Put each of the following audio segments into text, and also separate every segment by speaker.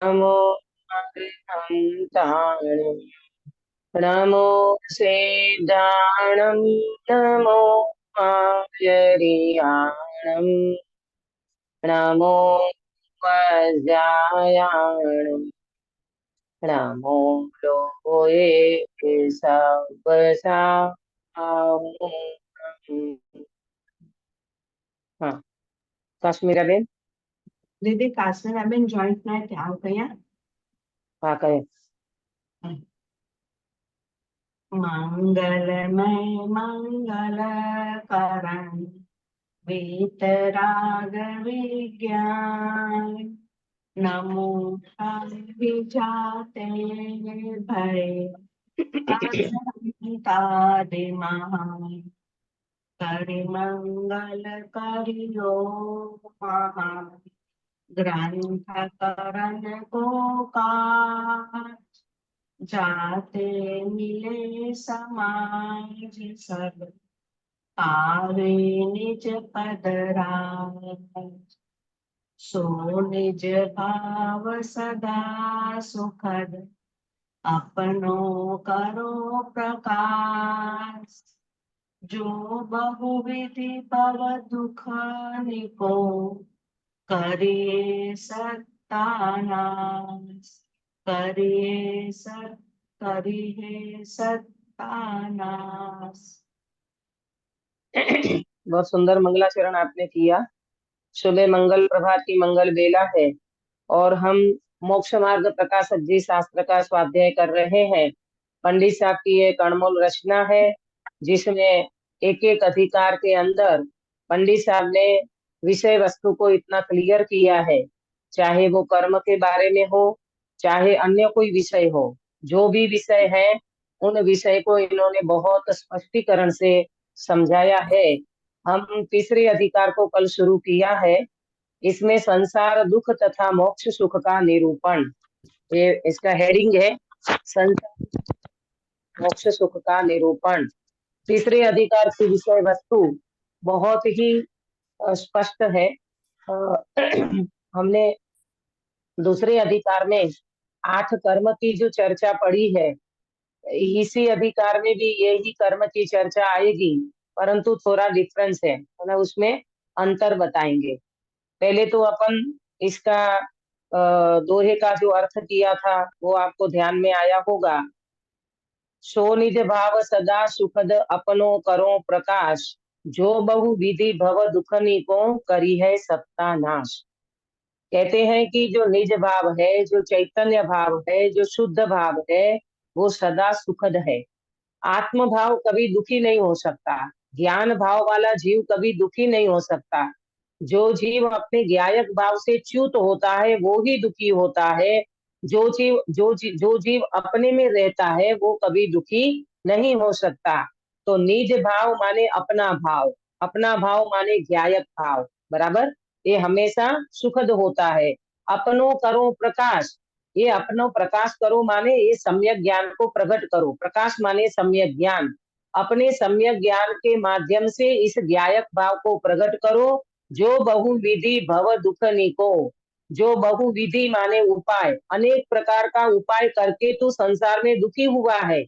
Speaker 1: नमो हंताणं नमो सेदाणं नमो आयरियाणं नमो वज्रायाणं नमो लोये सवसा। हाँ, काश्मीरा बेन।
Speaker 2: दीदी Kashmir Ben joint ना ત્યાં કયા
Speaker 1: हाँ कहे।
Speaker 2: मंगलमय मंगल करण वीतराग विज्ञान नमो विजाते भय अनंतादिमहान करि मंगल करियो महान ग्रंथ करण को का जाते मिले समाज सब पावे निज पद राज सो निज भाव सदा सुखद अपनो करो प्रकाश जो बहुविधि भव दुख निको करिए सत्तानाश करिए सत्तानाश।
Speaker 1: बहुत सुंदर मंगलाचरण आपने किया। सुबह मंगल प्रभात की मंगल बेला है और हम मोक्ष मार्ग प्रकाशक जी शास्त्र का स्वाध्याय कर रहे हैं। पंडित साहब की एक अनमोल रचना है जिसमें एक एक अधिकार के अंदर पंडित साहब ने विषय वस्तु को इतना क्लियर किया है, चाहे वो कर्म के बारे में हो, चाहे अन्य कोई विषय हो, जो भी विषय है उन विषय को इन्होंने बहुत स्पष्टीकरण से समझाया है। हम तीसरे अधिकार को कल शुरू किया है। इसमें संसार दुख तथा मोक्ष सुख का निरूपण, ये इसका हेडिंग है, संसार मोक्ष सुख का निरूपण। तीसरे अधिकार की विषय वस्तु बहुत ही स्पष्ट है। हमने दूसरे अधिकार में 8 कर्म की जो चर्चा पड़ी है, इसी अधिकार में भी यही कर्म की चर्चा आएगी, परंतु थोड़ा डिफरेंस है, मतलब उसमें अंतर बताएंगे। पहले तो अपन इसका दोहे का जो अर्थ किया था वो आपको ध्यान में आया होगा। सो निज भाव सदा सुखद अपनो करो प्रकाश, जो बहु विधि भव दुखनी को करी है सत्ता नाश। कहते हैं कि जो निज भाव है, जो चैतन्य भाव है, जो शुद्ध भाव है, वो सदा सुखद है। आत्म भाव कभी दुखी नहीं हो सकता। ज्ञान भाव वाला जीव कभी दुखी नहीं हो सकता। जो जीव अपने ज्ञायक भाव से च्युत होता है वो ही दुखी होता है। जो जीव अपने में रहता है वो कभी दुखी नहीं हो सकता। तो निज भाव माने अपना भाव, अपना भाव माने ज्ञायक भाव, बराबर, ये हमेशा सुखद होता है। अपनो करो प्रकाश, ये अपनो प्रकाश करो माने ये सम्यक ज्ञान को प्रकट करो। प्रकाश माने सम्यक ज्ञान। अपने सम्यक ज्ञान के माध्यम से इस ज्ञायक भाव को प्रकट करो। जो बहुविधि भव दुख निको, जो बहुविधि माने उपाय, अनेक प्रकार का उपाय करके तू संसार में दुखी हुआ है।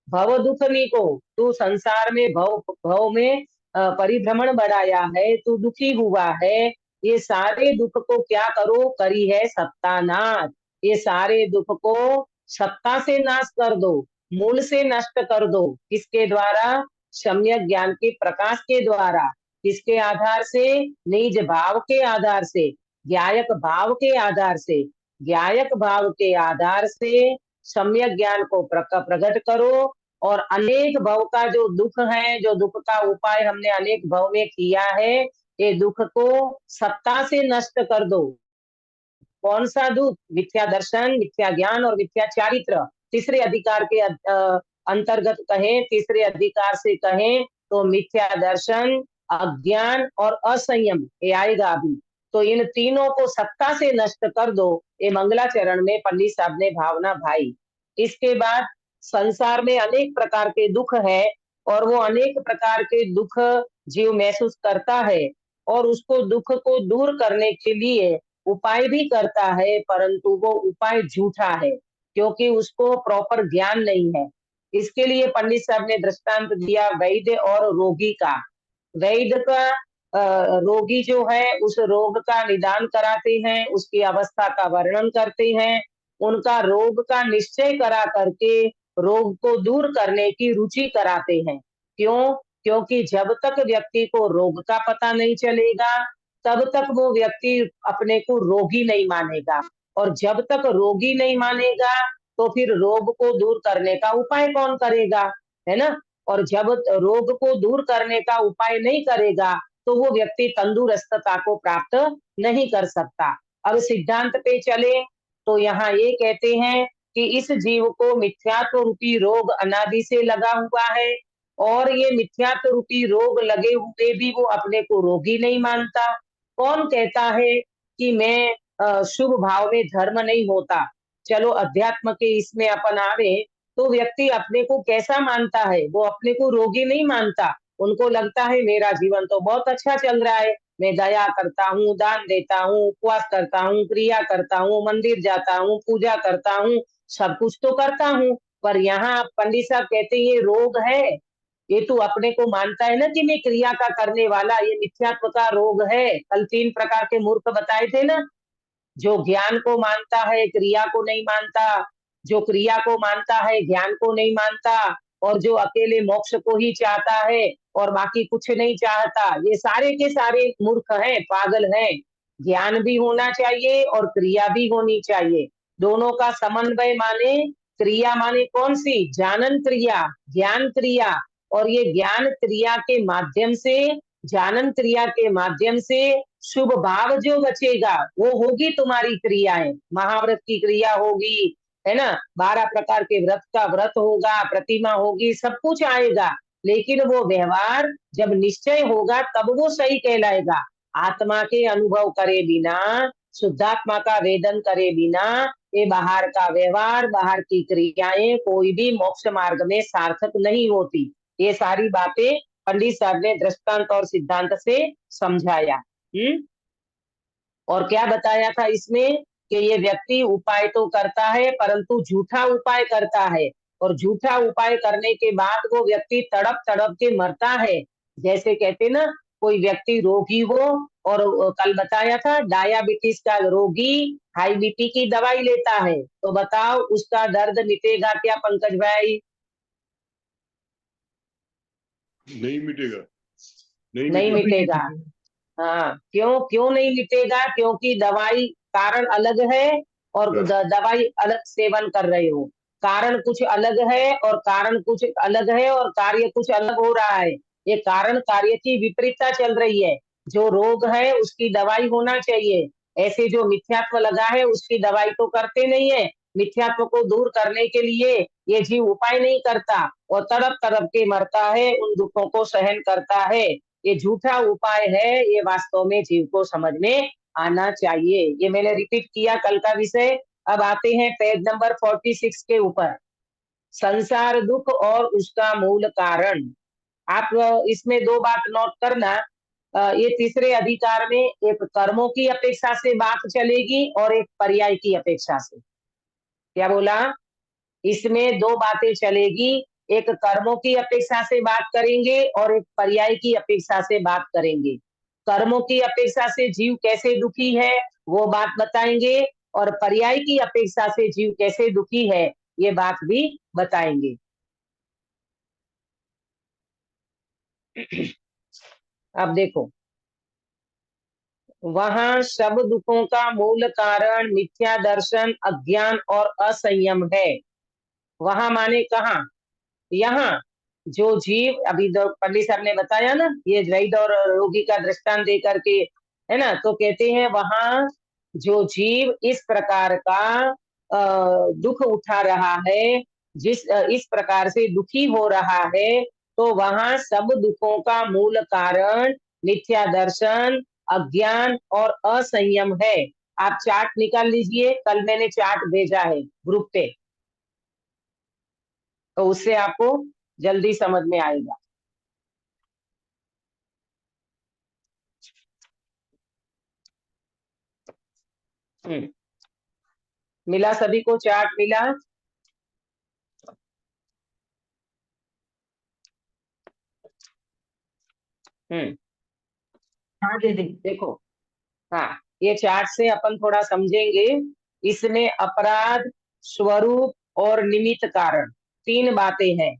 Speaker 1: भव दुख निको, तू संसार में भव भव में परिभ्रमण बढ़ाया है, तू दुखी हुआ है। ये सारे दुख को क्या करो, करी है सत्तानाश। ये सारे दुख को सत्ता से नाश कर दो, मूल से नष्ट कर दो। किसके द्वारा? सम्यक ज्ञान के प्रकाश के द्वारा। किसके आधार से? निज भाव के आधार से, ज्ञायक भाव के आधार से। ज्ञायक भाव के आधार से सम्यक ज्ञान को प्रकट करो और अनेक भव का जो दुख है, जो दुख का उपाय हमने अनेक भव में किया है, ये दुख को सत्ता से नष्ट कर दो। कौन सा दुख? मिथ्या दर्शन, मिथ्या ज्ञान और मिथ्या चारित्र। तीसरे अधिकार के अंतर्गत कहें, तीसरे अधिकार से कहें तो मिथ्या दर्शन, अज्ञान और असंयम ये आएगा अभी। तो इन तीनों को सत्ता से नष्ट कर दो, ये मंगलाचरण में पंडित साहब ने भावना भाई। इसके बाद संसार में अनेक प्रकार के दुख है और वो अनेक प्रकार के दुख जीव महसूस करता है और उसको दुख को दूर करने के लिए उपाय भी करता है, परंतु वो उपाय झूठा है, क्योंकि उसको प्रॉपर ज्ञान नहीं है। इसके लिए पंडित साहब ने दृष्टांत दिया वैद्य और रोगी का। वैद्य का रोगी जो है उस रोग का निदान कराते हैं, उसकी अवस्था का वर्णन करते हैं, उनका रोग का निश्चय करा करके रोग को दूर करने की रुचि कराते हैं। क्यों? क्योंकि जब तक व्यक्ति को रोग का पता नहीं चलेगा, तब तक वो व्यक्ति अपने को रोगी नहीं मानेगा, और जब तक रोगी नहीं मानेगा तो फिर रोग को दूर करने का उपाय कौन करेगा, है ना? और जब रोग को दूर करने का उपाय नहीं करेगा तो वो व्यक्ति तंदुरुस्तता को प्राप्त नहीं कर सकता। अब सिद्धांत पे चले तो यहाँ ये कहते हैं कि इस जीव को मिथ्यात्व रूपी रोग अनादि से लगा हुआ है, और ये मिथ्यात्व रूपी रोग लगे हुए भी वो अपने को रोगी नहीं मानता। कौन कहता है कि मैं शुभ भाव में धर्म नहीं होता? चलो अध्यात्म के इसमें अपन आवे तो व्यक्ति अपने को कैसा मानता है? वो अपने को रोगी नहीं मानता। उनको लगता है मेरा जीवन तो बहुत अच्छा चल रहा है, मैं दया करता हूँ, दान देता हूँ, उपवास करता हूँ, क्रिया करता हूँ, मंदिर जाता हूँ, पूजा करता हूँ, सब कुछ तो करता हूँ। पर यहाँ पंडित साहब कहते हैं ये रोग है। ये तू अपने को मानता है ना कि मैं क्रिया का करने वाला, ये मिथ्यात्व का रोग है। कल 3 प्रकार के मूर्ख बताए थे ना, जो ज्ञान को मानता है क्रिया को नहीं मानता, जो क्रिया को मानता है ज्ञान को नहीं मानता, और जो अकेले मोक्ष को ही चाहता है और बाकी कुछ नहीं चाहता, ये सारे के सारे मूर्ख हैं, पागल हैं। ज्ञान भी होना चाहिए और क्रिया भी होनी चाहिए, दोनों का समन्वय माने। क्रिया माने कौन सी? जानन क्रिया, ज्ञान क्रिया। और ये ज्ञान क्रिया के माध्यम से, जानन क्रिया के माध्यम से शुभ भाव जो बचेगा वो होगी तुम्हारी क्रियाएं। महाव्रत की क्रिया होगी, है ना, 12 प्रकार के व्रत का व्रत होगा, प्रतिमा होगी, सब कुछ आएगा, लेकिन वो व्यवहार जब निश्चय होगा तब वो सही कहलाएगा। आत्मा के अनुभव करे बिना, शुद्धात्मा का वेदन करे बिना, ये बाहर का व्यवहार, बाहर की क्रियाएं कोई भी मोक्ष मार्ग में सार्थक नहीं होती। ये सारी बातें पंडित साहब ने दृष्टांत और सिद्धांत से समझाया। और क्या बताया था इसमें कि ये व्यक्ति उपाय तो करता है परंतु झूठा उपाय करता है, और झूठा उपाय करने के बाद वो व्यक्ति तड़प तड़प के मरता है। जैसे कहते ना, कोई व्यक्ति रोगी हो, और कल बताया था डायबिटीज का रोगी हाई बीपी की दवाई लेता है, तो बताओ उसका दर्द मिटेगा क्या पंकज भाई?
Speaker 3: नहीं मिटेगा,
Speaker 1: नहीं मिटेगा। हाँ, क्यों क्यों नहीं मिटेगा? क्योंकि दवाई कारण अलग है और दवाई अलग सेवन कर रहे हो। कारण कुछ अलग है और कारण कुछ अलग है और कार्य कुछ अलग हो रहा है। ये कारण कार्य की विपरीतता चल रही है। जो रोग है उसकी दवाई होना चाहिए, ऐसे जो मिथ्यात्व लगा है उसकी दवाई तो करते नहीं है। मिथ्यात्व को दूर करने के लिए ये जीव उपाय नहीं करता और तड़प तड़प के मरता है, उन दुखों को सहन करता है। ये झूठा उपाय है, ये वास्तव में जीव को समझ में आना चाहिए। ये मैंने रिपीट किया कल का विषय। अब आते हैं पेज नंबर 46 के ऊपर, संसार दुख और उसका मूल कारण। आप इसमें 2 बात नोट करना। ये तीसरे अधिकार में एक कर्मों की अपेक्षा से बात चलेगी और एक पर्याय की अपेक्षा से। क्या बोला? इसमें 2 बातें चलेगी, एक कर्मों की अपेक्षा से बात करेंगे और एक पर्याय की अपेक्षा से बात करेंगे। कर्मों की अपेक्षा से जीव कैसे दुखी है वो बात बताएंगे, और पर्याय की अपेक्षा से जीव कैसे दुखी है ये बात भी बताएंगे। अब देखो, वहां सब दुखों का मूल कारण मिथ्या दर्शन, अज्ञान और असंयम है। वहां माने कहा? यहाँ जो जीव, अभी पंडित साहब ने बताया ना, ये वैद्य और रोगी का दृष्टांत दे करके, है ना, तो कहते हैं वहां जो जीव इस प्रकार का दुख उठा रहा है, इस प्रकार से दुखी हो रहा है, तो वहां सब दुखों का मूल कारण मिथ्या दर्शन, अज्ञान और असंयम है। आप चार्ट निकाल लीजिए, कल मैंने चार्ट भेजा है ग्रुप पे, तो उससे आपको जल्दी समझ में आएगा। मिला सभी को, चार्ट मिला?
Speaker 2: हाँ दीदी।
Speaker 1: देखो, हाँ, ये चार्ट से अपन थोड़ा समझेंगे। इसमें अपराध, स्वरूप और निमित्त कारण, तीन बातें हैं।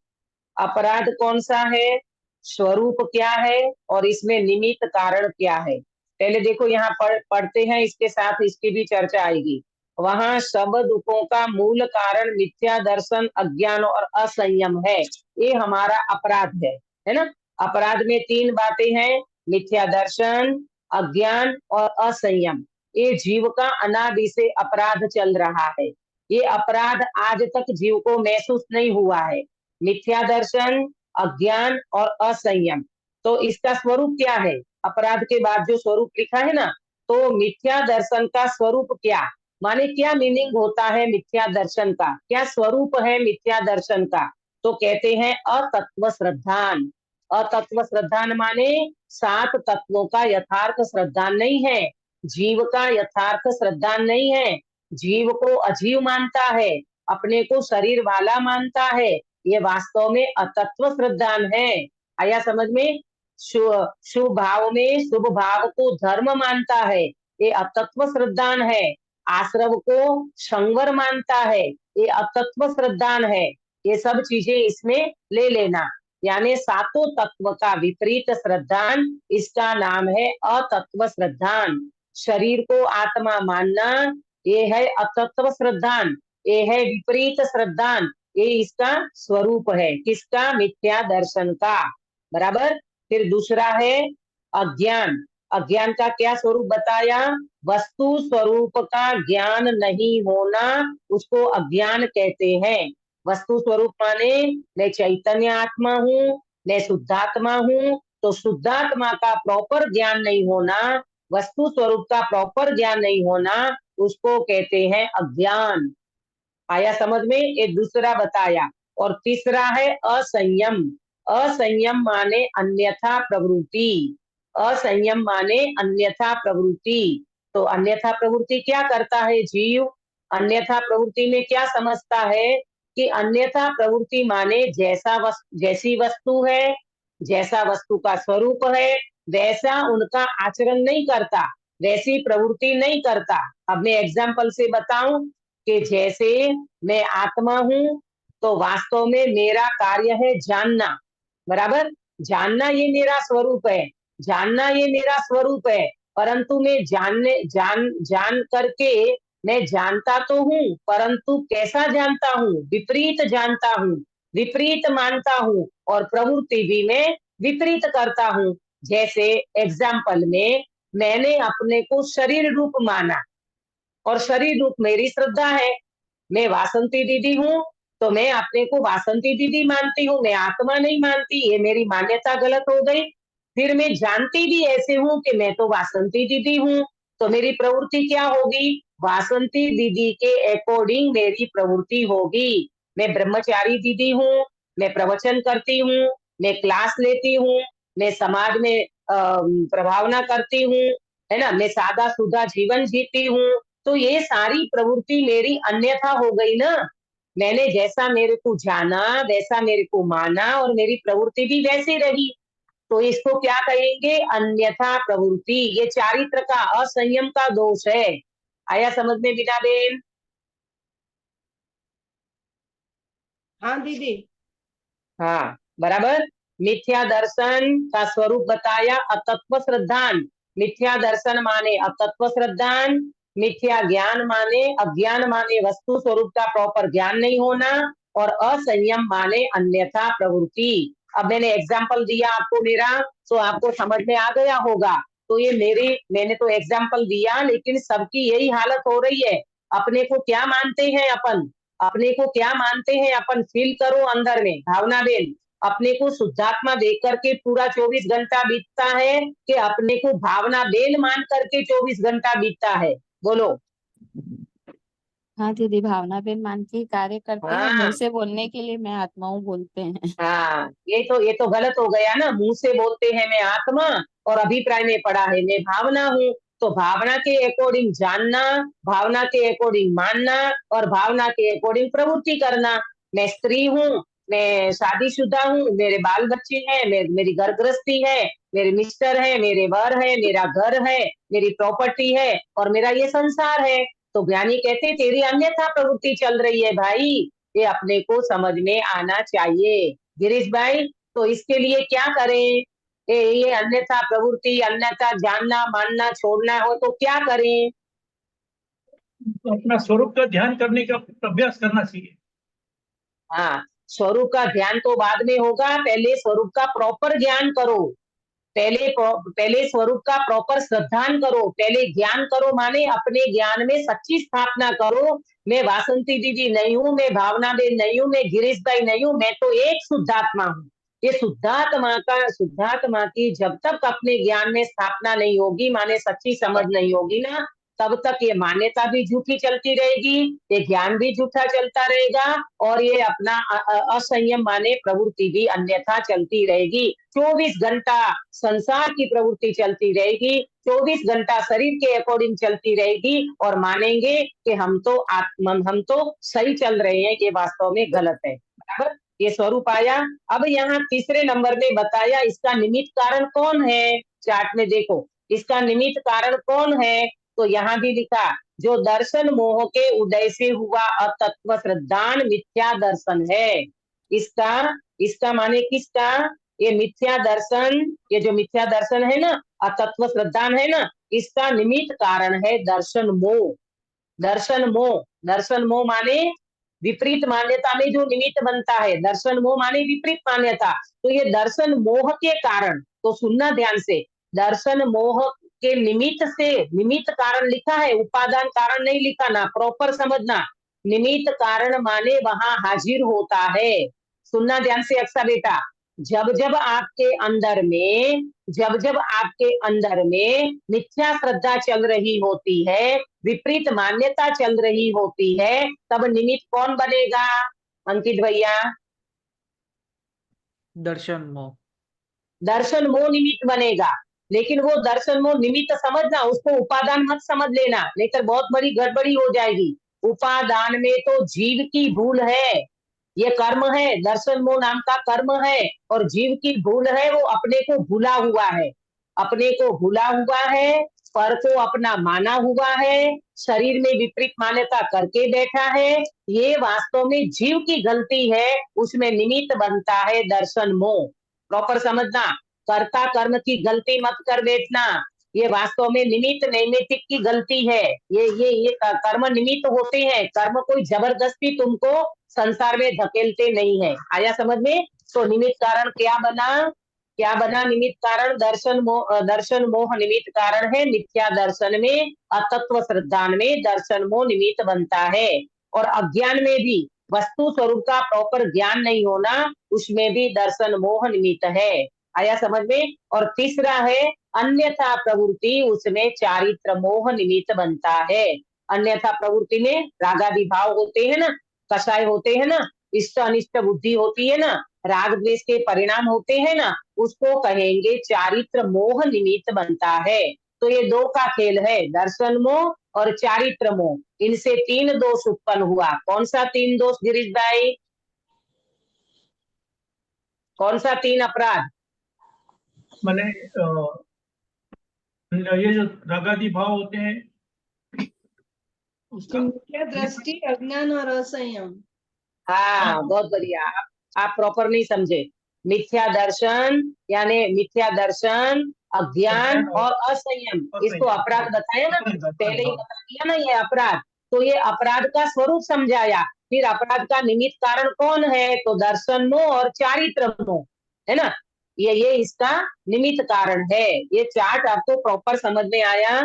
Speaker 1: अपराध कौन सा है, स्वरूप क्या है, और इसमें निमित्त कारण क्या है। पहले देखो, यहाँ पढ़ते हैं, इसके साथ इसकी भी चर्चा आएगी। वहां सब दुखों का मूल कारण मिथ्या दर्शन, अज्ञान और असंयम है। ये हमारा अपराध है ना। अपराध में तीन बातें हैं, मिथ्या दर्शन, अज्ञान और असंयम। ये जीव का अनादि से अपराध चल रहा है। ये अपराध आज तक जीव को महसूस नहीं हुआ है, मिथ्या दर्शन, अज्ञान और असंयम। तो इसका स्वरूप क्या है, अपराध के बाद जो स्वरूप लिखा है ना, तो मिथ्या दर्शन का स्वरूप क्या, माने क्या मीनिंग होता है मिथ्या दर्शन का, क्या स्वरूप है मिथ्या दर्शन का। तो कहते हैं अतत्व श्रद्धान। अतत्व श्रद्धान माने सात तत्वों का यथार्थ श्रद्धान नहीं है, जीव का यथार्थ श्रद्धान नहीं है। जीव को अजीव मानता है, अपने को शरीर वाला मानता है, ये वास्तव में अतत्व श्रद्धान है। आया समझ में? शुभ भाव में शुभ भाव को धर्म मानता है, ये अतत्व श्रद्धान है। आश्रव को संवर मानता है, ये अतत्व श्रद्धान है। ये सब चीजें इसमें ले लेना, यानी सातों तत्व का विपरीत श्रद्धान, इसका नाम है अतत्व श्रद्धान। शरीर को आत्मा मानना, ये है अतत्व श्रद्धान, ये है विपरीत श्रद्धान। ये इसका स्वरूप है, किसका, मिथ्या दर्शन का। बराबर। फिर दूसरा है अज्ञान। अज्ञान का क्या स्वरूप बताया, वस्तु स्वरूप का ज्ञान नहीं होना, उसको अज्ञान कहते हैं। वस्तु स्वरूप माने मैं चैतन्य आत्मा हूँ, मैं शुद्धात्मा हूँ, तो शुद्धात्मा का प्रॉपर ज्ञान नहीं होना, वस्तु स्वरूप का प्रॉपर ज्ञान नहीं होना, उसको कहते हैं अज्ञान। आया समझ में? ये दूसरा बताया। और तीसरा है असंयम। असंयम माने अन्यथा प्रवृत्ति। असंयम माने अन्यथा प्रवृत्ति। तो अन्यथा प्रवृत्ति क्या करता है जीव, अन्यथा प्रवृत्ति में क्या समझता है कि अन्यथा प्रवृत्ति माने जैसी वस्तु है, जैसा वस्तु का स्वरूप है, वैसा उनका आचरण नहीं करता, वैसी प्रवृत्ति नहीं करता। अब मैं एग्जाम्पल से बताऊं कि जैसे मैं आत्मा हूँ, तो वास्तव में मेरा कार्य है जानना। बराबर, जानना ये मेरा स्वरूप है, जानना ये मेरा स्वरूप है। परंतु मैं जान करके मैं जानता तो हूँ, परंतु कैसा जानता हूँ, विपरीत जानता हूँ, विपरीत मानता हूँ, और प्रवृत्ति भी मैं विपरीत करता हूँ। जैसे एग्जाम्पल में मैंने अपने को शरीर रूप माना, और शरीर रूप मेरी श्रद्धा है। मैं वासंती दीदी हूँ, तो मैं अपने को वासंती दीदी मानती हूँ, मैं आत्मा नहीं मानती, ये मेरी मान्यता गलत हो गई। फिर मैं जानती भी ऐसे हूँ कि मैं तो वासंती दीदी हूँ, तो मेरी प्रवृत्ति क्या होगी, वासंती दीदी के अकॉर्डिंग मेरी प्रवृत्ति होगी। मैं ब्रह्मचारी दीदी हूँ, मैं प्रवचन करती हूँ, मैं क्लास लेती हूँ, मैं समाज में प्रभावना करती हूँ, है ना, मैं सादा सुधा जीवन जीती हूँ, तो ये सारी प्रवृत्ति मेरी अन्यथा हो गई ना। मैंने जैसा मेरे को जाना, वैसा मेरे को माना, और मेरी प्रवृत्ति भी वैसी रही, तो इसको क्या कहेंगे, अन्यथा प्रवृत्ति। ये चारित्र का, असंयम का दोष है। आया समझ में बीना बेन?
Speaker 2: हाँ दीदी।
Speaker 1: हाँ, बराबर। मिथ्या दर्शन का स्वरूप बताया अतत्व श्रद्धान। मिथ्या दर्शन माने अतत्व श्रद्धान, मिथ्या ज्ञान माने, अज्ञान माने वस्तु स्वरूप का प्रॉपर ज्ञान नहीं होना, और असंयम माने अन्यथा प्रवृत्ति। अब मैंने एग्जाम्पल दिया आपको मेरा, तो आपको समझ में आ गया होगा। तो ये मैंने तो एग्जाम्पल दिया, लेकिन सबकी यही हालत हो रही है। अपने को क्या मानते हैं अपन, अपने को क्या मानते हैं अपन, फील करो अंदर में भावना बेन। अपने को शुद्धात्मा देख करके पूरा 24 घंटा बीतता है, कि अपने को भावना बेन मान करके 24 घंटा बीतता है, बोलो।
Speaker 4: हाँ दीदी, भावना बेन मान के ही कार्य करते हैं,
Speaker 1: हाँ
Speaker 4: मुंह से बोलने के लिए मैं आत्माओं बोलते हैं।
Speaker 1: हाँ, ये तो गलत हो गया ना, मुंह से बोलते हैं मैं आत्मा, और अभिप्राय में पड़ा है मैं भावना हूँ। तो भावना के अकॉर्डिंग जानना, भावना के अकॉर्डिंग मानना और भावना के अकॉर्डिंग प्रवृत्ति करना। मैं स्त्री हूँ, मैं शादीशुदा हूँ, मेरे बाल बच्चे हैं, मेरी घर गृहस्थी है, मेरे मिस्टर है, मेरे वर है, मेरा घर है, मेरी प्रॉपर्टी है और मेरा ये संसार है। तो ज्ञानी कहते तेरी अन्यथा प्रवृत्ति चल रही है भाई, ये अपने को समझ में आना चाहिए। गिरीश भाई, तो इसके लिए क्या करें? ये अन्यथा प्रवृत्ति, अन्यथा जानना मानना छोड़ना हो तो क्या करें?
Speaker 5: तो अपना स्वरूप का ध्यान करने का अभ्यास करना चाहिए।
Speaker 1: हाँ, स्वरूप का ध्यान तो बाद में होगा, पहले स्वरूप का प्रॉपर ज्ञान करो। पहले स्वरूप का प्रॉपर श्रद्धान करो, पहले ज्ञान करो, माने अपने ज्ञान में सच्ची स्थापना करो। मैं वासंती दीदी नहीं हूँ, मैं भावना बेन नहीं हूँ, मैं गिरीश भाई नहीं हूँ, मैं तो एक शुद्धात्मा हूँ। ये शुद्धात्मा की जब तक अपने ज्ञान में स्थापना नहीं होगी, माने सच्ची समझ नहीं होगी ना, तब तक ये मान्यता भी झूठी चलती रहेगी, ये ज्ञान भी झूठा चलता रहेगा और ये अपना असंयम माने प्रवृत्ति भी अन्यथा चलती रहेगी। 24 घंटा संसार की प्रवृत्ति चलती रहेगी, 24 घंटा शरीर के अकॉर्डिंग चलती रहेगी और मानेंगे कि हम तो सही चल रहे हैं, ये वास्तव में गलत है। बराबर, ये स्वरूप आया। अब यहाँ तीसरे नंबर में बताया इसका निमित्त कारण कौन है। चार्ट में देखो, इसका निमित्त कारण कौन है, तो यहाँ भी लिखा जो दर्शन मोह के उदय से हुआ अतत्व श्रद्धान मिथ्या दर्शन है। इसका माने किसका? ये मिथ्या दर्शन, ये जो मिथ्या दर्शन है ना, अतत्व श्रद्धान है ना, इसका निमित्त कारण है दर्शन मोह। दर्शन मोह माने विपरीत मान्यता में जो निमित्त बनता है, दर्शन मोह माने विपरीत मान्यता। तो ये दर्शन मोह के कारण, तो सुनना ध्यान से, दर्शन मोह के निमित्त कारण लिखा है, उपादान कारण नहीं लिखा ना, प्रॉपर समझना। निमित्त कारण माने वहां हाजिर होता है। सुनना ध्यान से अक्सा बेटा, जब जब आपके अंदर में मिथ्या श्रद्धा चल रही होती है, विपरीत मान्यता चल रही होती है, तब निमित्त कौन बनेगा अंकित भैया?
Speaker 6: दर्शन मोह
Speaker 1: निमित्त बनेगा। लेकिन वो दर्शन मोह निमित्त समझना, उसको उपादान मत समझ लेना, नहीं तो बहुत बड़ी गड़बड़ी हो जाएगी। उपादान में तो जीव की भूल है, ये कर्म है, दर्शन मोह नाम का कर्म है और जीव की भूल है, वो अपने को भूला हुआ है, पर को अपना माना हुआ है, शरीर में विपरीत मान्यता करके बैठा है। ये वास्तव में जीव की गलती है, उसमें निमित्त बनता है दर्शन मोह। प्रॉपर समझना, कर्ता कर्म की गलती मत कर बैठना, ये वास्तव में निमित्त नैमित्तिक की गलती है। ये कर्म निमित्त होते हैं, कर्म कोई जबरदस्ती तुमको संसार में धकेलते नहीं है। आया समझ में? तो निमित्त कारण क्या बना निमित्त कारण? दर्शन मोह निमित्त कारण है। मिथ्या दर्शन में, अतत्व श्रद्धान में दर्शन मोह निमित्त बनता है। और अज्ञान में भी वस्तु स्वरूप का प्रॉपर ज्ञान नहीं होना, उसमें भी दर्शन मोह निमित्त है। आया समझ में? और तीसरा है अन्यथा प्रवृत्ति, उसमें चारित्र मोह निमित्त बनता है। अन्यथा प्रवृत्ति में रागादि भाव होते हैं ना, कषाय होते हैं ना, इष्ट अनिष्ट बुद्धि होती है ना, राग द्वेष के परिणाम होते हैं ना, उसको कहेंगे चारित्र मोह निमित्त बनता है। तो ये दो का खेल है, दर्शन मोह और चारित्र मोह, इनसे 3 दोष उत्पन्न हुआ। कौन सा 3 दोष गिरीश भाई? कौन सा 3 अपराध?
Speaker 5: मैंने ये जो रागादि भाव होते हैं, उसका
Speaker 7: मिथ्या दृष्टि, अज्ञान और असंयम।
Speaker 1: हाँ, बहुत बढ़िया। आप प्रॉपर नहीं समझे। मिथ्या दर्शन यानी मिथ्या दर्शन, अज्ञान और असंयम, इसको अपराध बताया ना, पहले ही बता दिया ना ये अपराध। तो ये अपराध का स्वरूप समझाया। फिर अपराध का निमित्त कारण कौन है? तो दर्शन मोह और चारित्र मोह, है ना, ये इसका निमित्त कारण है। ये चार्ट आपको प्रॉपर समझ में आया?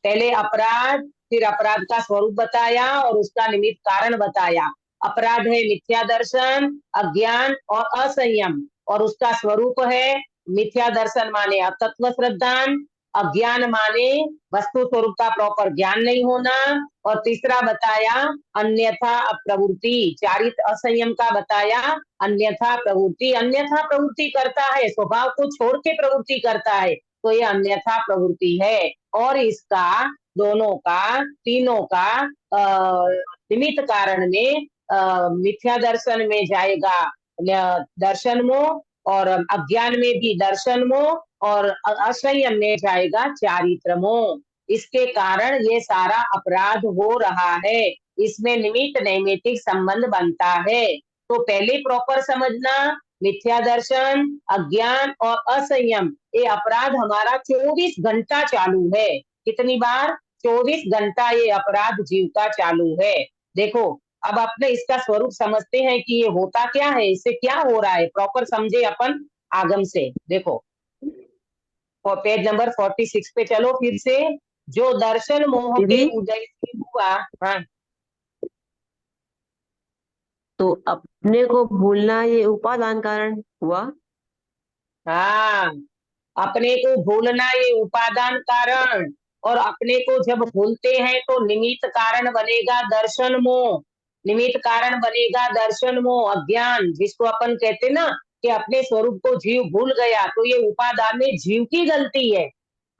Speaker 1: पहले अपराध, फिर अपराध का स्वरूप बताया और उसका निमित्त कारण बताया। अपराध है मिथ्या दर्शन, अज्ञान और असंयम, और उसका स्वरूप है मिथ्या दर्शन माने अतत्व श्रद्धान, अज्ञान माने वस्तु स्वरूप का प्रॉपर ज्ञान नहीं होना, और तीसरा बताया अन्यथा प्रवृत्ति, चारित्र असंयम का बताया अन्यथा प्रवृत्ति करता है, स्वभाव को छोड़ के प्रवृत्ति करता है, तो ये अन्यथा प्रवृत्ति है। और इसका दोनों का तीनों का निमित्त कारण में मिथ्या दर्शन में जाएगा दर्शन मोह, और अज्ञान में भी दर्शन मोह, और असंयम में जाएगा चारित्र मोह। इसके कारण ये सारा अपराध हो रहा है, इसमें निमित्त नैमित्तिक संबंध बनता है। तो पहले प्रॉपर समझना, मिथ्या दर्शन, अज्ञान और असंयम, ये अपराध हमारा 24 घंटा चालू है। कितनी बार? 24 घंटा ये अपराध जीव का चालू है। देखो अब अपने इसका स्वरूप समझते हैं कि ये होता क्या है, इससे क्या हो रहा है, प्रॉपर समझे अपन आगम से। देखो पेज नंबर 46 पे चलो फिर से। जो दर्शन मोह के
Speaker 8: दीदी?
Speaker 1: उदय से हुआ, हाँ
Speaker 8: तो अपने को भूलना ये उपादान कारण हुआ।
Speaker 1: हाँ, अपने को भूलना ये उपादान कारण, और अपने को जब भूलते हैं तो निमित्त कारण बनेगा दर्शन मोह, निमित्त कारण बनेगा दर्शन मोह अज्ञान, जिसको अपन कहते ना कि अपने स्वरूप को जीव भूल गया, तो ये उपादान में जीव की गलती है।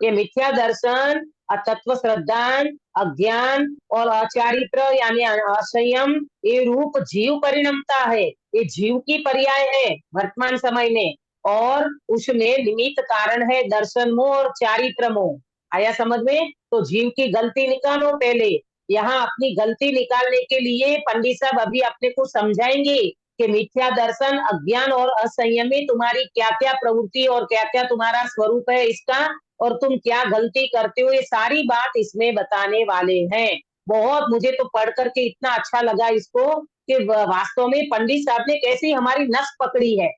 Speaker 1: ये मिथ्या दर्शन, अतत्व श्रद्धान, अज्ञान और अचारित्र यानी असंयम, ये रूप जीव परिणमता है, ये जीव की पर्याय है वर्तमान समय में, और उसमें निमित्त कारण है दर्शन मोह और चारित्र मोह। आया समझ में? तो जीव की गलती निकालो पहले। यहाँ अपनी गलती निकालने के लिए पंडित साहब अभी अपने को समझाएंगे कि मिथ्या दर्शन, अज्ञान और असंयम में तुम्हारी क्या क्या प्रवृत्ति और क्या क्या तुम्हारा स्वरूप है इसका, और तुम क्या गलती करते हो, ये सारी बात इसमें बताने वाले हैं। बहुत मुझे तो पढ़ करके इतना अच्छा लगा इसको कि वास्तव में पंडित साहब ने कैसी हमारी नस पकड़ी है,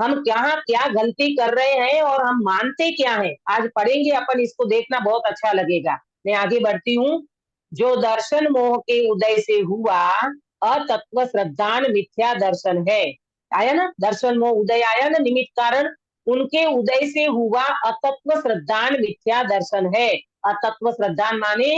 Speaker 1: हम क्या गलती कर रहे हैं और हम मानते क्या हैं, आज पढ़ेंगे अपन इसको, देखना बहुत अच्छा लगेगा। मैं आगे बढ़ती हूँ। जो दर्शन मोह के उदय से हुआ अतत्व श्रद्धान मिथ्या दर्शन है। आया ना, दर्शन मोह उदय आया ना, निमित्त कारण, उनके उदय से हुआ अतत्व श्रद्धान मिथ्या दर्शन है। अतत्व श्रद्धान माने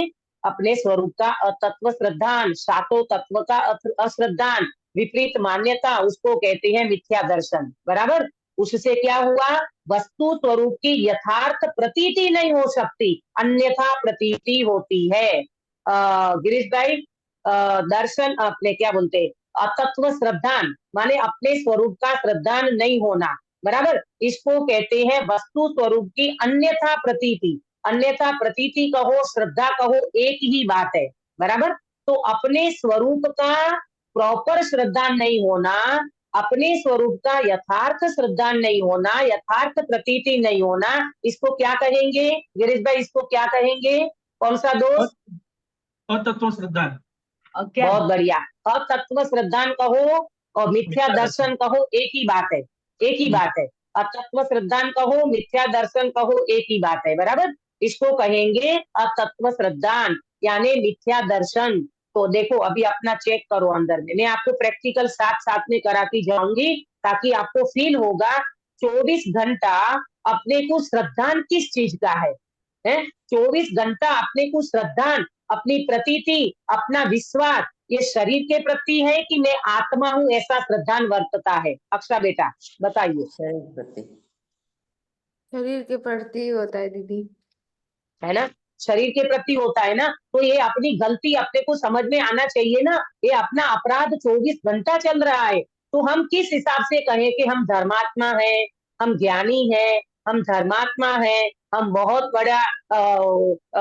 Speaker 1: अपने स्वरूप का अतत्व श्रद्धान, सातों तत्व का अश्रद्धान, विपरीत मान्यता, उसको कहते हैं मिथ्या दर्शन। बराबर? उससे क्या हुआ? वस्तु स्वरूप की यथार्थ प्रतीति नहीं हो सकती, अन्यथा प्रतीति होती है। गिरीश भाई, दर्शन अपने क्या बोलते, अतत्व श्रद्धान माने अपने स्वरूप का श्रद्धान नहीं होना। बराबर? इसको कहते हैं वस्तु स्वरूप की अन्यथा प्रतीति। अन्यथा प्रतीति कहो, श्रद्धा कहो, एक ही बात है। बराबर? तो अपने स्वरूप का प्रॉपर श्रद्धा नहीं होना, अपने स्वरूप का यथार्थ श्रद्धा नहीं होना, यथार्थ प्रतीति नहीं होना, इसको क्या कहेंगे गिरीश भाई, इसको क्या कहेंगे? कौन सा दोष?
Speaker 5: अतत्व श्रद्धा।
Speaker 1: बहुत बढ़िया। अतत्व श्रद्धान कहो और मिथ्या दर्शन कहो, एक ही बात है, एक ही बात है। अतत्व श्रद्धान कहो, मिथ्या दर्शन कहो, एक ही बात है। बराबर? इसको कहेंगे अतत्व श्रद्धान यानी मिथ्या दर्शन। तो देखो अभी अपना चेक करो अंदर में, मैं आपको प्रैक्टिकल साथ साथ में कराती जाऊंगी ताकि आपको फील होगा 24 घंटा अपने को श्रद्धान किस चीज का है। 24 घंटा अपने को श्रद्धान, अपनी प्रतीति, अपना विश्वास ये शरीर के प्रति है कि मैं आत्मा हूं, ऐसा श्रद्धान वर्तता है। अक्षा बेटा बताइए।
Speaker 4: शरीर के प्रति होता है दीदी,
Speaker 1: है ना, शरीर के प्रति होता है ना, तो ये अपनी गलती अपने को समझ में आना चाहिए ना। ये अपना अपराध 24 घंटा चल रहा है, तो हम किस हिसाब से कहें कि हम धर्मात्मा हैं, हम ज्ञानी हैं, हम धर्मात्मा हैं, हम बहुत बड़ा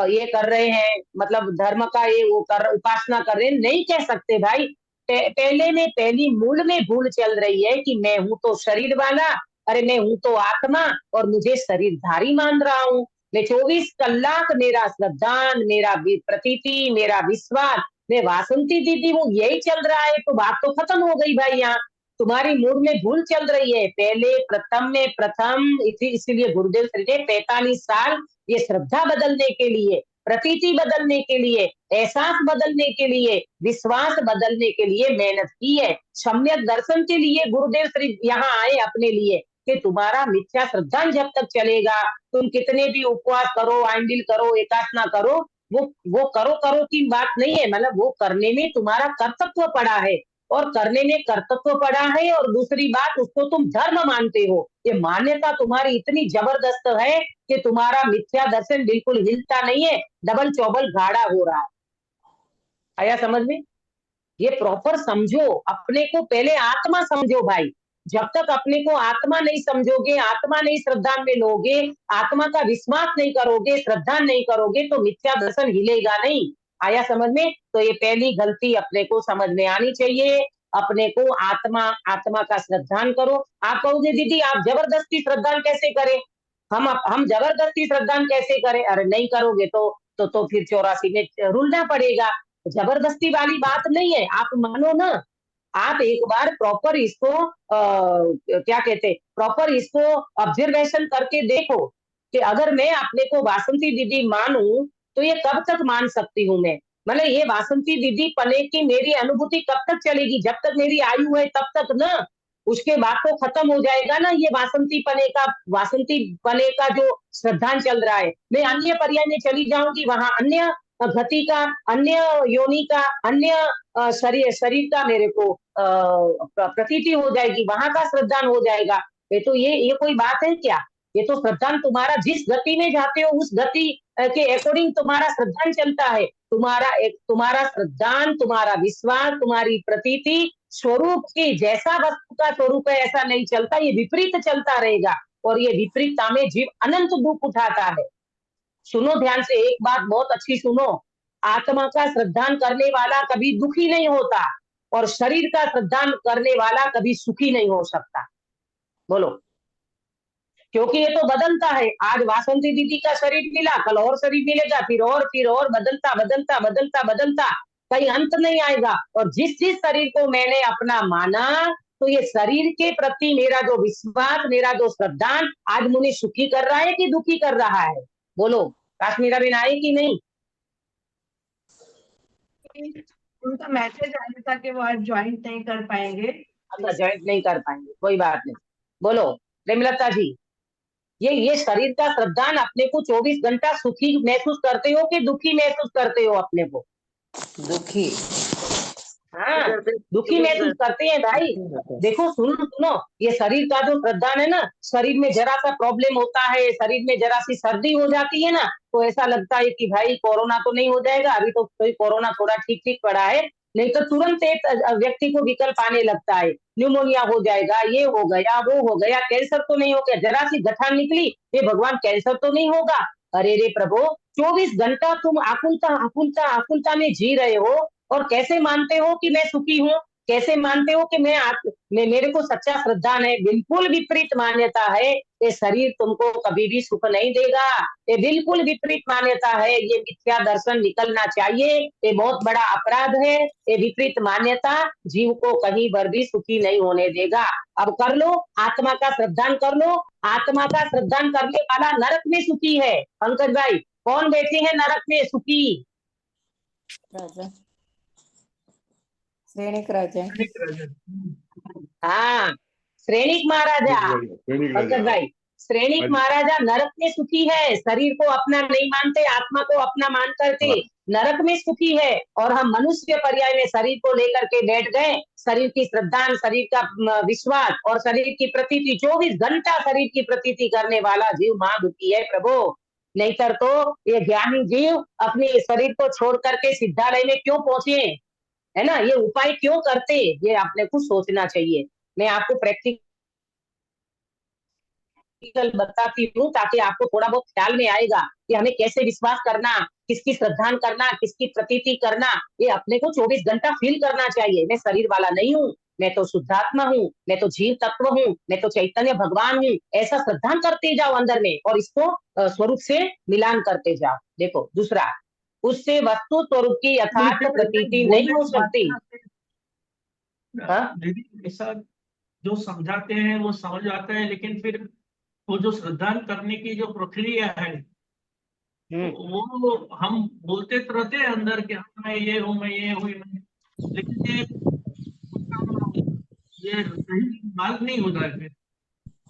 Speaker 1: ये कर रहे हैं, मतलब धर्म का ये वो उपासना कर रहे हैं, नहीं कह सकते भाई। पहले में पहली मूल में भूल चल रही है कि मैं हूं तो शरीर वाला, अरे मैं हूं तो आत्मा और मुझे शरीरधारी मान रहा हूँ। मैं 24 कलाक मेरा श्रद्धान, मेरा प्रतीति, मेरा विश्वास, मैं वासंती दीदी हूँ, यही चल रहा है। तो बात तो खत्म हो गई भाई, यहाँ तुम्हारी मूड में भूल चल रही है। पहले प्रथम में प्रथम, इसीलिए गुरुदेव श्री ने 45 साल ये श्रद्धा बदलने के लिए, प्रतीति बदलने के लिए, एहसास बदलने के लिए, विश्वास बदलने के लिए मेहनत की है। सम्यक दर्शन के लिए गुरुदेव श्री यहाँ आए अपने लिए कि तुम्हारा मिथ्या श्रद्धा जब तक चलेगा, तुम कितने भी उपवास करो, आंडिल करो, एकासना करो, वो करो की बात नहीं है, मतलब वो करने में तुम्हारा कर्तव्य पड़ा है। और करने में कर्तव्य पड़ा है, और दूसरी बात उसको तुम धर्म मानते हो। ये मान्यता तुम्हारी इतनी जबरदस्त है कि तुम्हारा मिथ्या दर्शन बिल्कुल हिलता नहीं है, डबल चौबल गाढ़ा हो रहा है। आया समझ में? ये प्रॉपर समझो, अपने को पहले आत्मा समझो भाई। जब तक अपने को आत्मा नहीं समझोगे, आत्मा नहीं श्रद्धा में लोगे, आत्मा का विश्वास नहीं करोगे, श्रद्धा नहीं करोगे, तो मिथ्या दर्शन हिलेगा नहीं। आया समझ में? तो ये पहली गलती अपने को समझ में आनी चाहिए। अपने को आत्मा का श्रद्धान करो। आप कहोगे दीदी आप जबरदस्ती श्रद्धान कैसे करें? हम जबरदस्ती श्रद्धान कैसे करें? अरे नहीं करोगे तो फिर 84 में रुलना पड़ेगा। जबरदस्ती वाली बात नहीं है, आप मानो ना। आप एक बार प्रॉपर इसको क्या कहते हैं, प्रॉपर इसको ऑब्जर्वेशन करके देखो कि अगर मैं अपने को वासंती दीदी मानूं तो ये कब तक मान सकती हूँ मैं? मतलब ये वासंती दीदी पने की मेरी अनुभूति कब तक चलेगी? जब तक मेरी आयु है तब तक ना। उसके बाद तो खत्म हो जाएगा ना ये वासंती पने का जो श्रद्धान चल रहा है। मैं अन्य पर्याय में चली जाऊंगी, वहां अन्य गति का, अन्य योनि का, अन्य शरीर का मेरे को प्रतीति हो जाएगी, वहां का श्रद्धान हो जाएगा। ये कोई बात है क्या? ये तो श्रद्धान तुम्हारा जिस गति में जाते हो उस गति के अकॉर्डिंग तुम्हारा श्रद्धान चलता है। तुम्हारा श्रद्धान, तुम्हारा विश्वास, तुम्हारी प्रतीति स्वरूप की जैसा वस्तु का स्वरूप है ऐसा नहीं चलता, ये विपरीत चलता रहेगा। और ये विपरीतता में जीव अनंत दुख उठाता है। सुनो ध्यान से, एक बात बहुत अच्छी सुनो। आत्मा का श्रद्धान करने वाला कभी दुखी नहीं होता, और शरीर का श्रद्धान करने वाला कभी सुखी नहीं हो सकता। बोलो, क्योंकि ये तो बदलता है। आज वासंती दीदी का शरीर मिला, कल और शरीर मिलेगा, फिर और बदलता बदलता बदलता बदलता, कहीं अंत नहीं आएगा। और जिस शरीर को मैंने अपना माना, तो ये शरीर के प्रति मेरा जो विश्वास, मेरा जो श्रद्धान आज मुझे सुखी कर रहा है कि दुखी कर रहा है? बोलो, काश्मीरा बिन आए कि नहीं?
Speaker 2: उनका मैसेज आया था कि वो आज ज्वाइंट नहीं कर पाएंगे।
Speaker 1: अच्छा, ज्वाइंट नहीं कर पाएंगे, कोई बात नहीं। बोलो प्रेमलता जी, ये शरीर का श्रद्धान अपने को 24 घंटा सुखी महसूस करते हो कि दुखी महसूस करते हो अपने को?
Speaker 6: दुखी।
Speaker 1: हाँ, दुखी महसूस करते हैं भाई। देखो सुनो, ये शरीर का जो श्रद्धान है ना, शरीर में जरा सा प्रॉब्लम होता है, शरीर में जरा सी सर्दी हो जाती है ना, तो ऐसा लगता है कि भाई कोरोना तो नहीं हो जाएगा, अभी तो कोरोना थोड़ा ठीक पड़ा है, नहीं तो तुरंत एक व्यक्ति को विकल्प आने लगता है, न्यूमोनिया हो जाएगा, ये हो गया, वो हो गया, कैंसर तो नहीं हो गया, जरा सी गठान निकली, ये भगवान कैंसर तो नहीं होगा। अरे रे प्रभु, 24 घंटा तुम आकुलता में जी रहे हो, और कैसे मानते हो कि मैं सुखी हूँ? कैसे मानते हो कि मेरे को सच्चा श्रद्धान है? बिल्कुल विपरीत मान्यता है। ये शरीर तुमको कभी भी सुख नहीं देगा, ये बिल्कुल विपरीत मान्यता है। ये मिथ्या दर्शन निकलना चाहिए, ये बहुत बड़ा अपराध है। ये विपरीत मान्यता जीव को कहीं पर भी सुखी नहीं होने देगा। अब कर लो, आत्मा का श्रद्धान कर लो। आत्मा का श्रद्धान करने वाला नरक में सुखी है। पंकज भाई, कौन बैठे हैं नरक में सुखी?
Speaker 4: राजा, श्रेणिक राजा।
Speaker 1: हाँ, श्रेणिक महाराजा। पंकज भाई, श्रेणिक महाराजा नरक में सुखी है। शरीर को अपना नहीं मानते, आत्मा को अपना मान करके नरक में सुखी है। और हम मनुष्य पर्याय में शरीर को लेकर के बैठ गए। शरीर की श्रद्धान, शरीर का विश्वास और शरीर की प्रतीति, 24 घंटा शरीर की प्रतीति करने वाला जीव महादुखी है प्रभु। नहीं तो ये ज्ञानी जीव अपने शरीर को छोड़ करके सिद्धालय में क्यों पहुंचे, है ना? ये उपाय क्यों करते, ये आपने कुछ सोचना चाहिए। मैं आपको प्रैक्टिकल बताती हूँ ताकि आपको थोड़ा बहुत ख्याल में आएगा कि हमें कैसे विश्वास करना, किसकी श्रद्धान करना, किसकी प्रतीति करना। ये अपने को 24 घंटा फील करना चाहिए। मैं शरीर वाला नहीं हूँ, मैं तो शुद्धात्मा हूँ, मैं तो जीव तत्व हूँ, मैं तो चैतन्य भगवान हूँ। ऐसा श्रद्धान करते जाओ अंदर में, और इसको स्वरूप से मिलान करते जाओ। देखो दूसरा, उससे वस्तु स्वरूप की यथार्थ प्रतीति नहीं हो सकती।
Speaker 5: दीदी ऐसा जो समझाते हैं वो समझ आता है, लेकिन फिर वो जो श्रद्धान करने की जो प्रक्रिया है वो हम बोलते तो रहते हैं अंदर कि मैं ये हूँ, मैं ये हूँ, लेकिन ये सही मार्ग नहीं होता है फिर।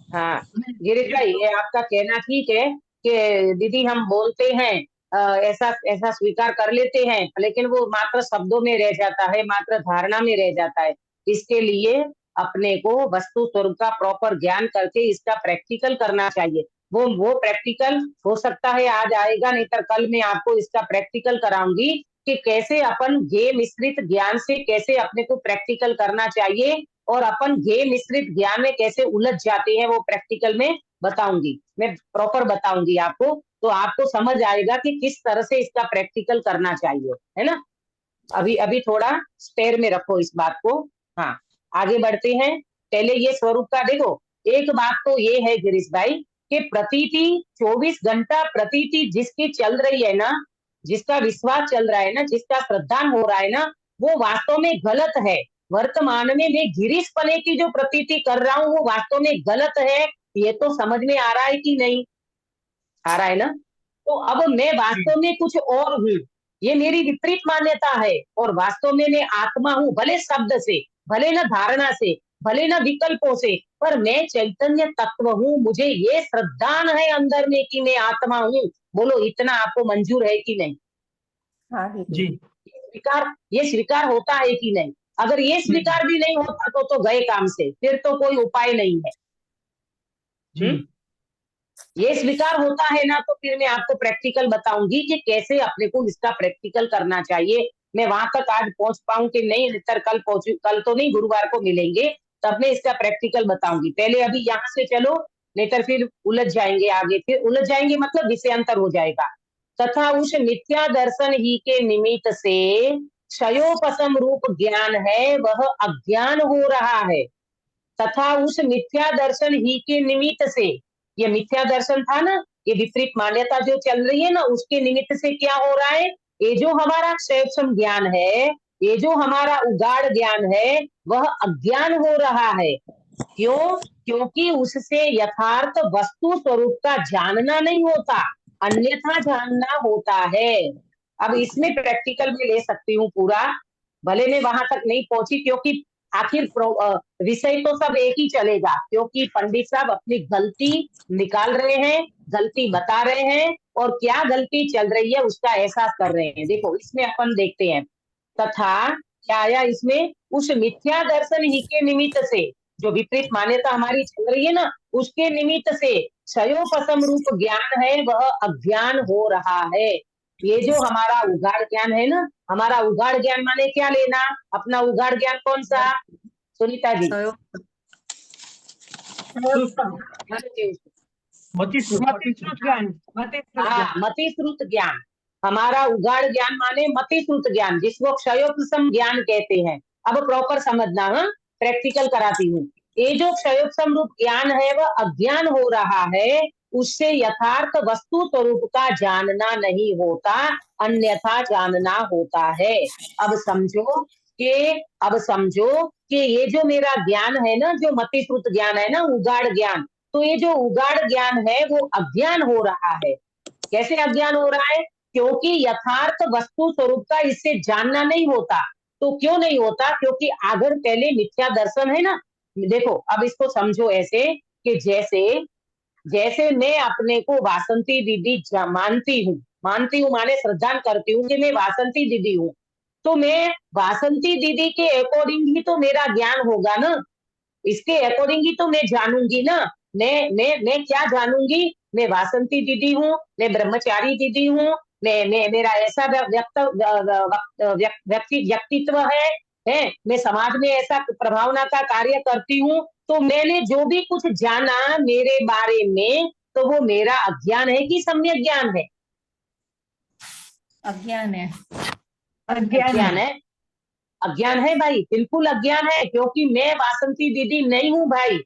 Speaker 1: हाँ गिरीश भाई, ये आपका कहना ठीक है कि दीदी हम बोलते हैं, ऐसा स्वीकार कर लेते हैं, लेकिन वो मात्र शब्दों में रह जाता है, मात्र धारणा में रह जाता है। इसके लिए अपने को वस्तु स्वरूप का प्रॉपर ज्ञान करके इसका प्रैक्टिकल करना चाहिए। वो प्रैक्टिकल हो सकता है आज आएगा, नहीं तो कल मैं आपको इसका प्रैक्टिकल कराऊंगी कि कैसे अपन ज्ञेय मिश्रित ज्ञान से कैसे अपने को प्रैक्टिकल करना चाहिए और अपन ज्ञेय मिश्रित ज्ञान में कैसे उलझ जाते हैं, वो प्रैक्टिकल में बताऊंगी, मैं प्रॉपर बताऊंगी आपको, तो आपको समझ आएगा कि किस तरह से इसका प्रैक्टिकल करना चाहिए, है ना। अभी अभी थोड़ा स्पेयर में रखो इस बात को। हाँ, आगे बढ़ते हैं। पहले ये स्वरूप का देखो, एक बात तो ये है गिरीश भाई कि प्रतीति 24 घंटा प्रतीति जिसकी चल रही है ना, जिसका विश्वास चल रहा है ना, जिसका श्रद्धान हो रहा है ना, वो वास्तव में गलत है। वर्तमान में मैं गिरीश पने की जो प्रतीति कर रहा हूँ वो वास्तव में गलत है। ये तो समझ में आ रहा है कि नहीं आ रहा है ना। तो अब मैं वास्तव में कुछ और हूँ, ये मेरी विपरीत मान्यता है, और वास्तव में मैं आत्मा हूँ, भले शब्द से, भले न धारणा से, भले न विकल्पों से, पर मैं चैतन्य तत्व हूँ। मुझे ये श्रद्धान है अंदर में कि मैं आत्मा हूँ। बोलो इतना आपको मंजूर है कि नहीं?
Speaker 4: हाँ
Speaker 5: जी
Speaker 1: ये स्वीकार होता है कि नहीं? अगर ये स्वीकार भी नहीं होता तो गए काम से, फिर तो कोई उपाय नहीं है।
Speaker 5: जी
Speaker 1: ये स्वीकार होता है ना, तो फिर मैं आपको प्रैक्टिकल बताऊंगी कि कैसे अपने को इसका प्रैक्टिकल करना चाहिए। मैं वहां तक आज पहुंच पाऊं कि नहीं, नितर कल पहुंचू, कल तो नहीं, गुरुवार को मिलेंगे तब मैं इसका प्रैक्टिकल बताऊंगी। पहले अभी यहाँ से चलो, नहीं तो फिर उलझ जाएंगे आगे, फिर उलझ जाएंगे मतलब विषयांतर हो जाएगा। तथा उस मिथ्या दर्शन ही के निमित्त से क्षयोपशम रूप ज्ञान है वह अज्ञान हो रहा है। तथा उस मिथ्या दर्शन ही के निमित्त से, ये मिथ्या दर्शन था ना, ये विपरीत मान्यता जो चल रही है ना, उसके निमित्त से क्या हो रहा है, ये जो हमारा क्षयोपशम ज्ञान है, ये जो हमारा उगाड़ ज्ञान है, वह अज्ञान हो रहा है। क्यों? क्योंकि उससे यथार्थ वस्तु स्वरूप का जानना नहीं होता, अन्यथा जानना होता है। अब इसमें प्रैक्टिकल में ले सकती हूँ पूरा, भले मैं वहां तक नहीं पहुंची, क्योंकि आखिर विषय तो सब एक ही चलेगा, क्योंकि पंडित साहब अपनी गलती निकाल रहे हैं, गलती बता रहे हैं, और क्या गलती चल रही है उसका एहसास कर रहे हैं। देखो इसमें अपन देखते हैं, तथा क्या आया इसमें, उस मिथ्या दर्शन ही के निमित्त से, जो विपरीत मान्यता हमारी चल रही है ना, उसके निमित्त से क्षयोपशम रूप ज्ञान है वह अज्ञान हो रहा है। ये जो हमारा उगाड़ ज्ञान है ना, हमारा उगाड़ ज्ञान माने क्या लेना, अपना उगाड़ ज्ञान कौन सा, सुनीता जी?
Speaker 2: मतिश्रुत ज्ञान,
Speaker 1: हाँ, मतिश्रुत ज्ञान, हमारा उगाड़ ज्ञान माने मतिश्रुत ज्ञान, जिसको क्षयोपशम ज्ञान कहते हैं। अब प्रॉपर समझना, हाँ, प्रैक्टिकल कराती हूँ। ये जो क्षयोपशम रूप ज्ञान है वह अज्ञान हो रहा है, उससे यथार्थ वस्तु स्वरूप का जानना नहीं होता, अन्यथा जानना होता है। अब समझो कि ये जो मेरा ज्ञान है ना, जो मतिश्रुत ज्ञान है ना, उगाड़ ज्ञान, तो ये जो उगाड़ ज्ञान है वो अज्ञान हो रहा है। कैसे अज्ञान हो रहा है? क्योंकि यथार्थ वस्तु स्वरूप का इससे जानना नहीं होता। तो क्यों नहीं होता? क्योंकि अगर पहले मिथ्या दर्शन है ना, देखो अब इसको समझो ऐसे कि जैसे मैं अपने को वासंती दीदी मानती हूँ माने श्रद्धान करती हूँ कि मैं वासंती दीदी हूँ, तो मैं वासंती दीदी के अकॉर्डिंग ही तो मेरा ज्ञान होगा ना, इसके अकॉर्डिंग ही तो मैं जानूंगी ना। मैं क्या जानूंगी, मैं वासंती दीदी हूँ, मैं ब्रह्मचारी दीदी हूँ, मैं मेरा ऐसा व्यक्तित्व है, मैं समाज में ऐसा प्रभावना का कार्य करती हूँ। तो मैंने जो भी कुछ जाना मेरे बारे में, तो वो मेरा अज्ञान है कि सम्यक ज्ञान है?
Speaker 4: अज्ञान है।
Speaker 1: अज्ञान है, अज्ञान है भाई, बिल्कुल अज्ञान है, क्योंकि मैं वासंती दीदी नहीं हूँ भाई,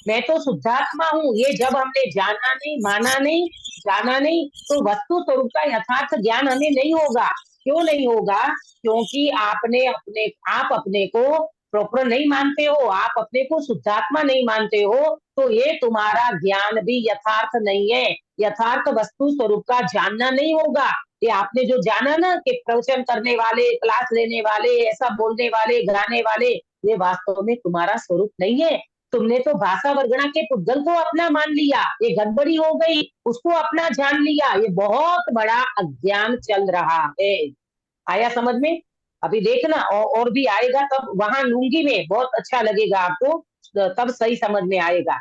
Speaker 1: मैं तो शुद्धात्मा हूँ। ये जब हमने जाना नहीं, माना नहीं, जाना नहीं, तो वस्तु स्वरूप का यथार्थ ज्ञान हमें नहीं होगा। क्यों नहीं होगा? क्योंकि आप अपने को प्रॉपर नहीं मानते हो, आप अपने को शुद्धात्मा नहीं मानते हो, तो ये तुम्हारा ज्ञान भी यथार्थ नहीं है, यथार्थ वस्तु स्वरूप का जानना नहीं होगा। ये आपने जो जाना ना कि प्रवचन करने वाले, क्लास लेने वाले, ऐसा बोलने वाले, गाने वाले, ये वास्तव में तुम्हारा स्वरूप नहीं है। तुमने तो भाषा वर्गणा के पुद्गल को अपना मान लिया, ये गड़बड़ी हो गई, उसको अपना जान लिया, ये बहुत बड़ा अज्ञान चल रहा है। आया समझ में? अभी देखना और भी आएगा, तब वहां लूंगी मैं, बहुत अच्छा लगेगा आपको, तब सही समझ में आएगा।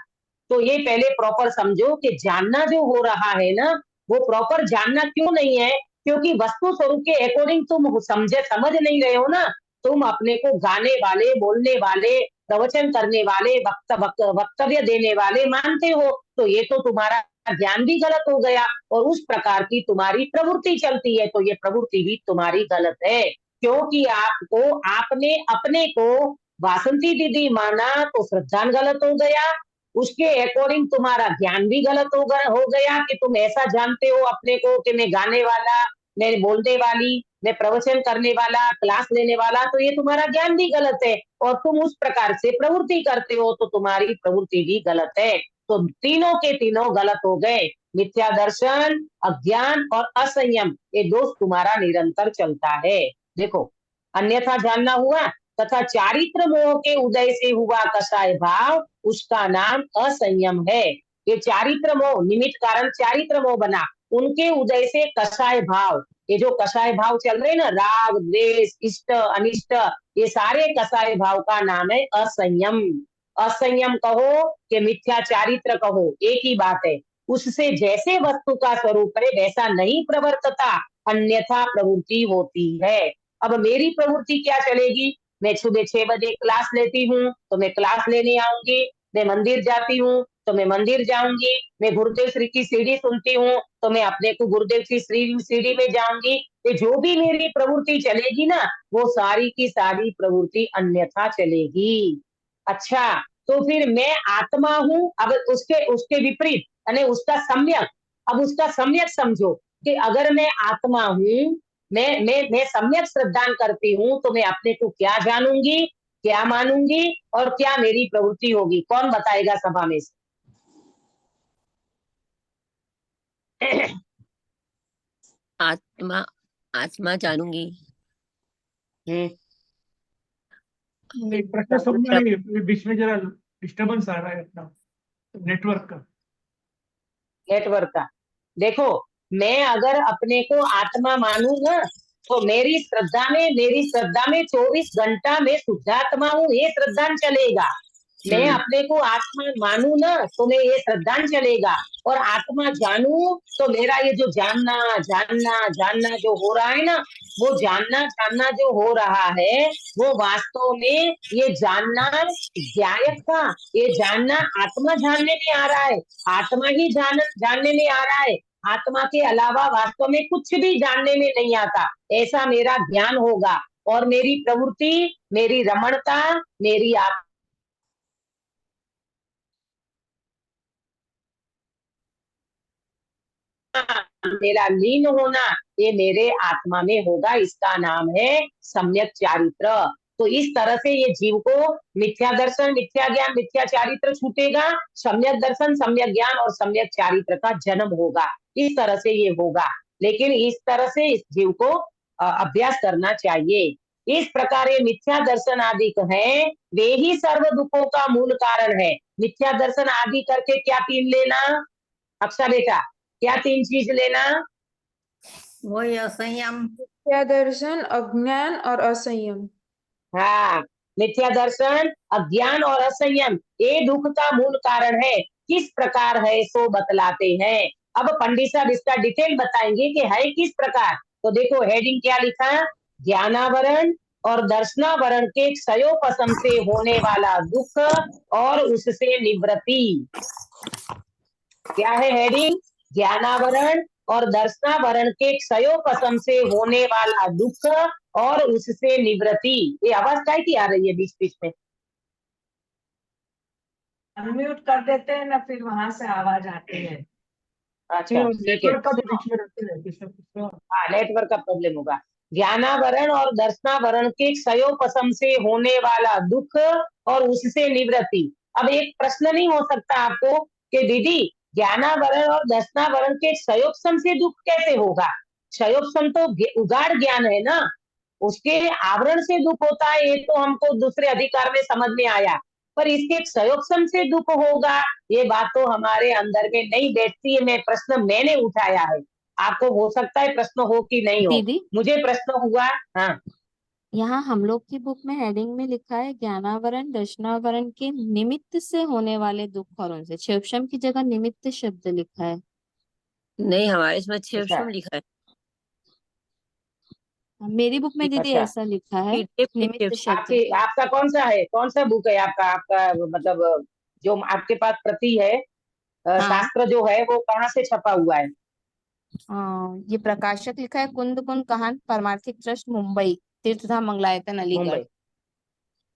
Speaker 1: तो ये पहले प्रॉपर समझो कि जानना जो हो रहा है ना, वो प्रॉपर जानना क्यों नहीं है, क्योंकि वस्तु स्वरूप के अकॉर्डिंग तुम समझ नहीं रहे हो ना। तुम अपने को गाने वाले, बोलने वाले, प्रवचन करने वाले, वक्तव्य देने वाले मानते हो, तो ये तो तुम्हारा ज्ञान भी गलत हो गया, और उस प्रकार की तुम्हारी प्रवृत्ति चलती है, तो ये प्रवृत्ति भी तुम्हारी गलत है। क्योंकि आपने अपने को वासंती दीदी माना, तो श्रद्धान गलत हो गया। उसके अकॉर्डिंग तुम्हारा ज्ञान भी गलत हो गया कि तुम ऐसा जानते हो अपने को कि मैं गाने वाला, मैं बोलने वाली, मैं प्रवचन करने वाला, क्लास लेने वाला, तो ये तुम्हारा ज्ञान भी गलत है, और तुम उस प्रकार से प्रवृत्ति करते हो, तो तुम्हारी प्रवृत्ति भी गलत है। तो तीनों के तीनों गलत हो गए। मिथ्या दर्शन, अज्ञान और असंयम, ये दोष तुम्हारा निरंतर चलता है। देखो, अन्यथा जानना हुआ तथा चारित्र मोह के उदय से हुआ कषाय भाव, उसका नाम असंयम है। ये चारित्र मोह, निमित्त कारण चारित्र मोह बना, उनके उदय से कषाय भाव, ये जो कषाय भाव चल रहे ना, राग द्वेष, इष्ट अनिष्ट, ये सारे कषाय भाव का नाम है असंयम। असंयम कहो कि मिथ्या चारित्र कहो, एक ही बात है। उससे जैसे वस्तु का स्वरूप है वैसा नहीं प्रवर्तता, अन्यथा प्रवृत्ति होती है। अब मेरी प्रवृत्ति क्या चलेगी, मैं सुबह 6 बजे क्लास लेती हूँ तो मैं क्लास लेने आऊंगी, मैं मंदिर जाती हूँ तो मैं मंदिर जाऊंगी, मैं गुरुदेव श्री की सीढ़ी सुनती हूँ तो मैं अपने को गुरुदेव की सीढ़ी में जाऊंगी। ये जो भी मेरी प्रवृत्ति चलेगी ना, वो सारी की सारी प्रवृत्ति अन्यथा चलेगी। अच्छा, तो फिर मैं आत्मा हूँ, अब उसके विपरीत, यानी उसका सम्यक, अब उसका सम्यक समझो कि अगर मैं आत्मा हूँ, मैं सम्यक श्रद्धान करती हूँ, तो मैं अपने को क्या जानूंगी, क्या मानूंगी, और क्या मेरी प्रवृत्ति होगी? कौन बताएगा सभा में से?
Speaker 8: आत्मा आत्मा जानूंगी।
Speaker 5: एक प्रश्न समझ में नहीं, बीच में जरा डिस्टर्बेंस आ रहा है अपना नेटवर्क का।
Speaker 1: नेटवर्क का देखो, मैं अगर अपने को आत्मा मानूं ना, तो मेरी श्रद्धा में 24 घंटा में शुद्धात्मा हूँ, ये श्रद्धान चलेगा। मैं अपने को आत्मा मानू ना, तो मैं ये श्रद्धान चलेगा, और आत्मा जानू तो मेरा ये जो जानना जो हो रहा है ना, वो जानना जो हो रहा है, वो वास्तव में ये जानना ज्ञायक का, ये जानना आत्मा जानने में आ रहा है, आत्मा ही जानने में आ रहा है। आत्मा के अलावा वास्तव में कुछ भी जानने में नहीं आता, ऐसा मेरा ज्ञान होगा। और मेरी प्रवृत्ति, मेरी रमणता, मेरी मेरा लीन होना, ये मेरे आत्मा में होगा, इसका नाम है सम्यक चारित्र। तो इस तरह से ये जीव को मिथ्या दर्शन, मिथ्या ज्ञान, मिथ्या चारित्र छूटेगा, सम्यक दर्शन, सम्यक ज्ञान और सम्यक चारित्र का जन्म होगा। इस तरह से ये होगा, लेकिन इस तरह से इस जीव को अभ्यास करना चाहिए। इस प्रकार ये मिथ्या दर्शन आदि है, वे ही सर्व दुखों का मूल कारण है। मिथ्या दर्शन आदि करके क्या तीन लेना अक्षा बेटा, क्या 3 चीज लेना?
Speaker 9: वही असंयम,
Speaker 7: मिथ्या दर्शन, अज्ञान और असंयम।
Speaker 1: हाँ, मिथ्या दर्शन, अज्ञान और असंयम, ये दुख का मूल कारण है। किस प्रकार है सो बतलाते हैं। अब पंडित साहब इसका डिटेल बताएंगे कि है किस प्रकार। तो देखो हेडिंग क्या लिखा, ज्ञानावरण और दर्शनावरण के क्षयोपशम से होने वाला दुख और उससे निवृत्ति। क्या है हेडिंग? ज्ञानावरण और दर्शनावरण के क्षयोपशम से होने वाला दुख और उससे निवृत्ति। ये आवाज काय की आ रही है बीच बीच में?
Speaker 2: अनम्यूट कर देते हैं ना, फिर वहां से आवाज आती है।
Speaker 1: अच्छा ठीक है, हाँ नेटवर्क का प्रॉब्लम होगा। ज्ञानावरण और दर्शनावरण के क्षयोपशम से होने वाला दुख और उससे निवृत्ति। अब एक प्रश्न नहीं हो सकता आपको कि दीदी ज्ञानावरण और दर्शनावरण के क्षयोपशम से दुख कैसे होगा? क्षयोपशम तो उगाड़ ज्ञान है ना, उसके आवरण से दुख होता है, ये तो हमको दूसरे अधिकार में समझ में आया, पर इसके क्षयोपशम से दुख होगा, ये बात तो हमारे अंदर में नहीं बैठती है। मैं प्रश्न मैंने उठाया है, आपको हो सकता है प्रश्न हो कि नहीं हो,
Speaker 4: दीदी
Speaker 1: मुझे प्रश्न हुआ। हाँ
Speaker 4: यहाँ हम लोग की बुक में हेडिंग में लिखा है ज्ञानावरण दर्शनावरण के निमित्त से होने वाले दुख और उनसे, क्षेपशम की जगह निमित्त शब्द लिखा है।
Speaker 8: नहीं, हमारे इसमें
Speaker 1: अच्छा
Speaker 8: क्षेपशम लिखा है।
Speaker 4: मेरी बुक में दीदी
Speaker 1: अच्छा,
Speaker 4: ऐसा लिखा है,
Speaker 8: पीडीएफ में
Speaker 4: निमित्त
Speaker 8: क्षेपशम।
Speaker 4: शब्द।
Speaker 1: आपका कौन सा है, कौन सा बुक है आपका? आपका मतलब जो आपके पास प्रति है,
Speaker 4: हाँ
Speaker 1: शास्त्र जो है वो कहाँ से छपा हुआ है?
Speaker 4: ये प्रकाशक लिखा है कुंद कुंद काहन परमार्थिक ट्रस्ट मुंबई, तीर्थधाम मंगलायतन अलीगढ़।
Speaker 1: मुंबई।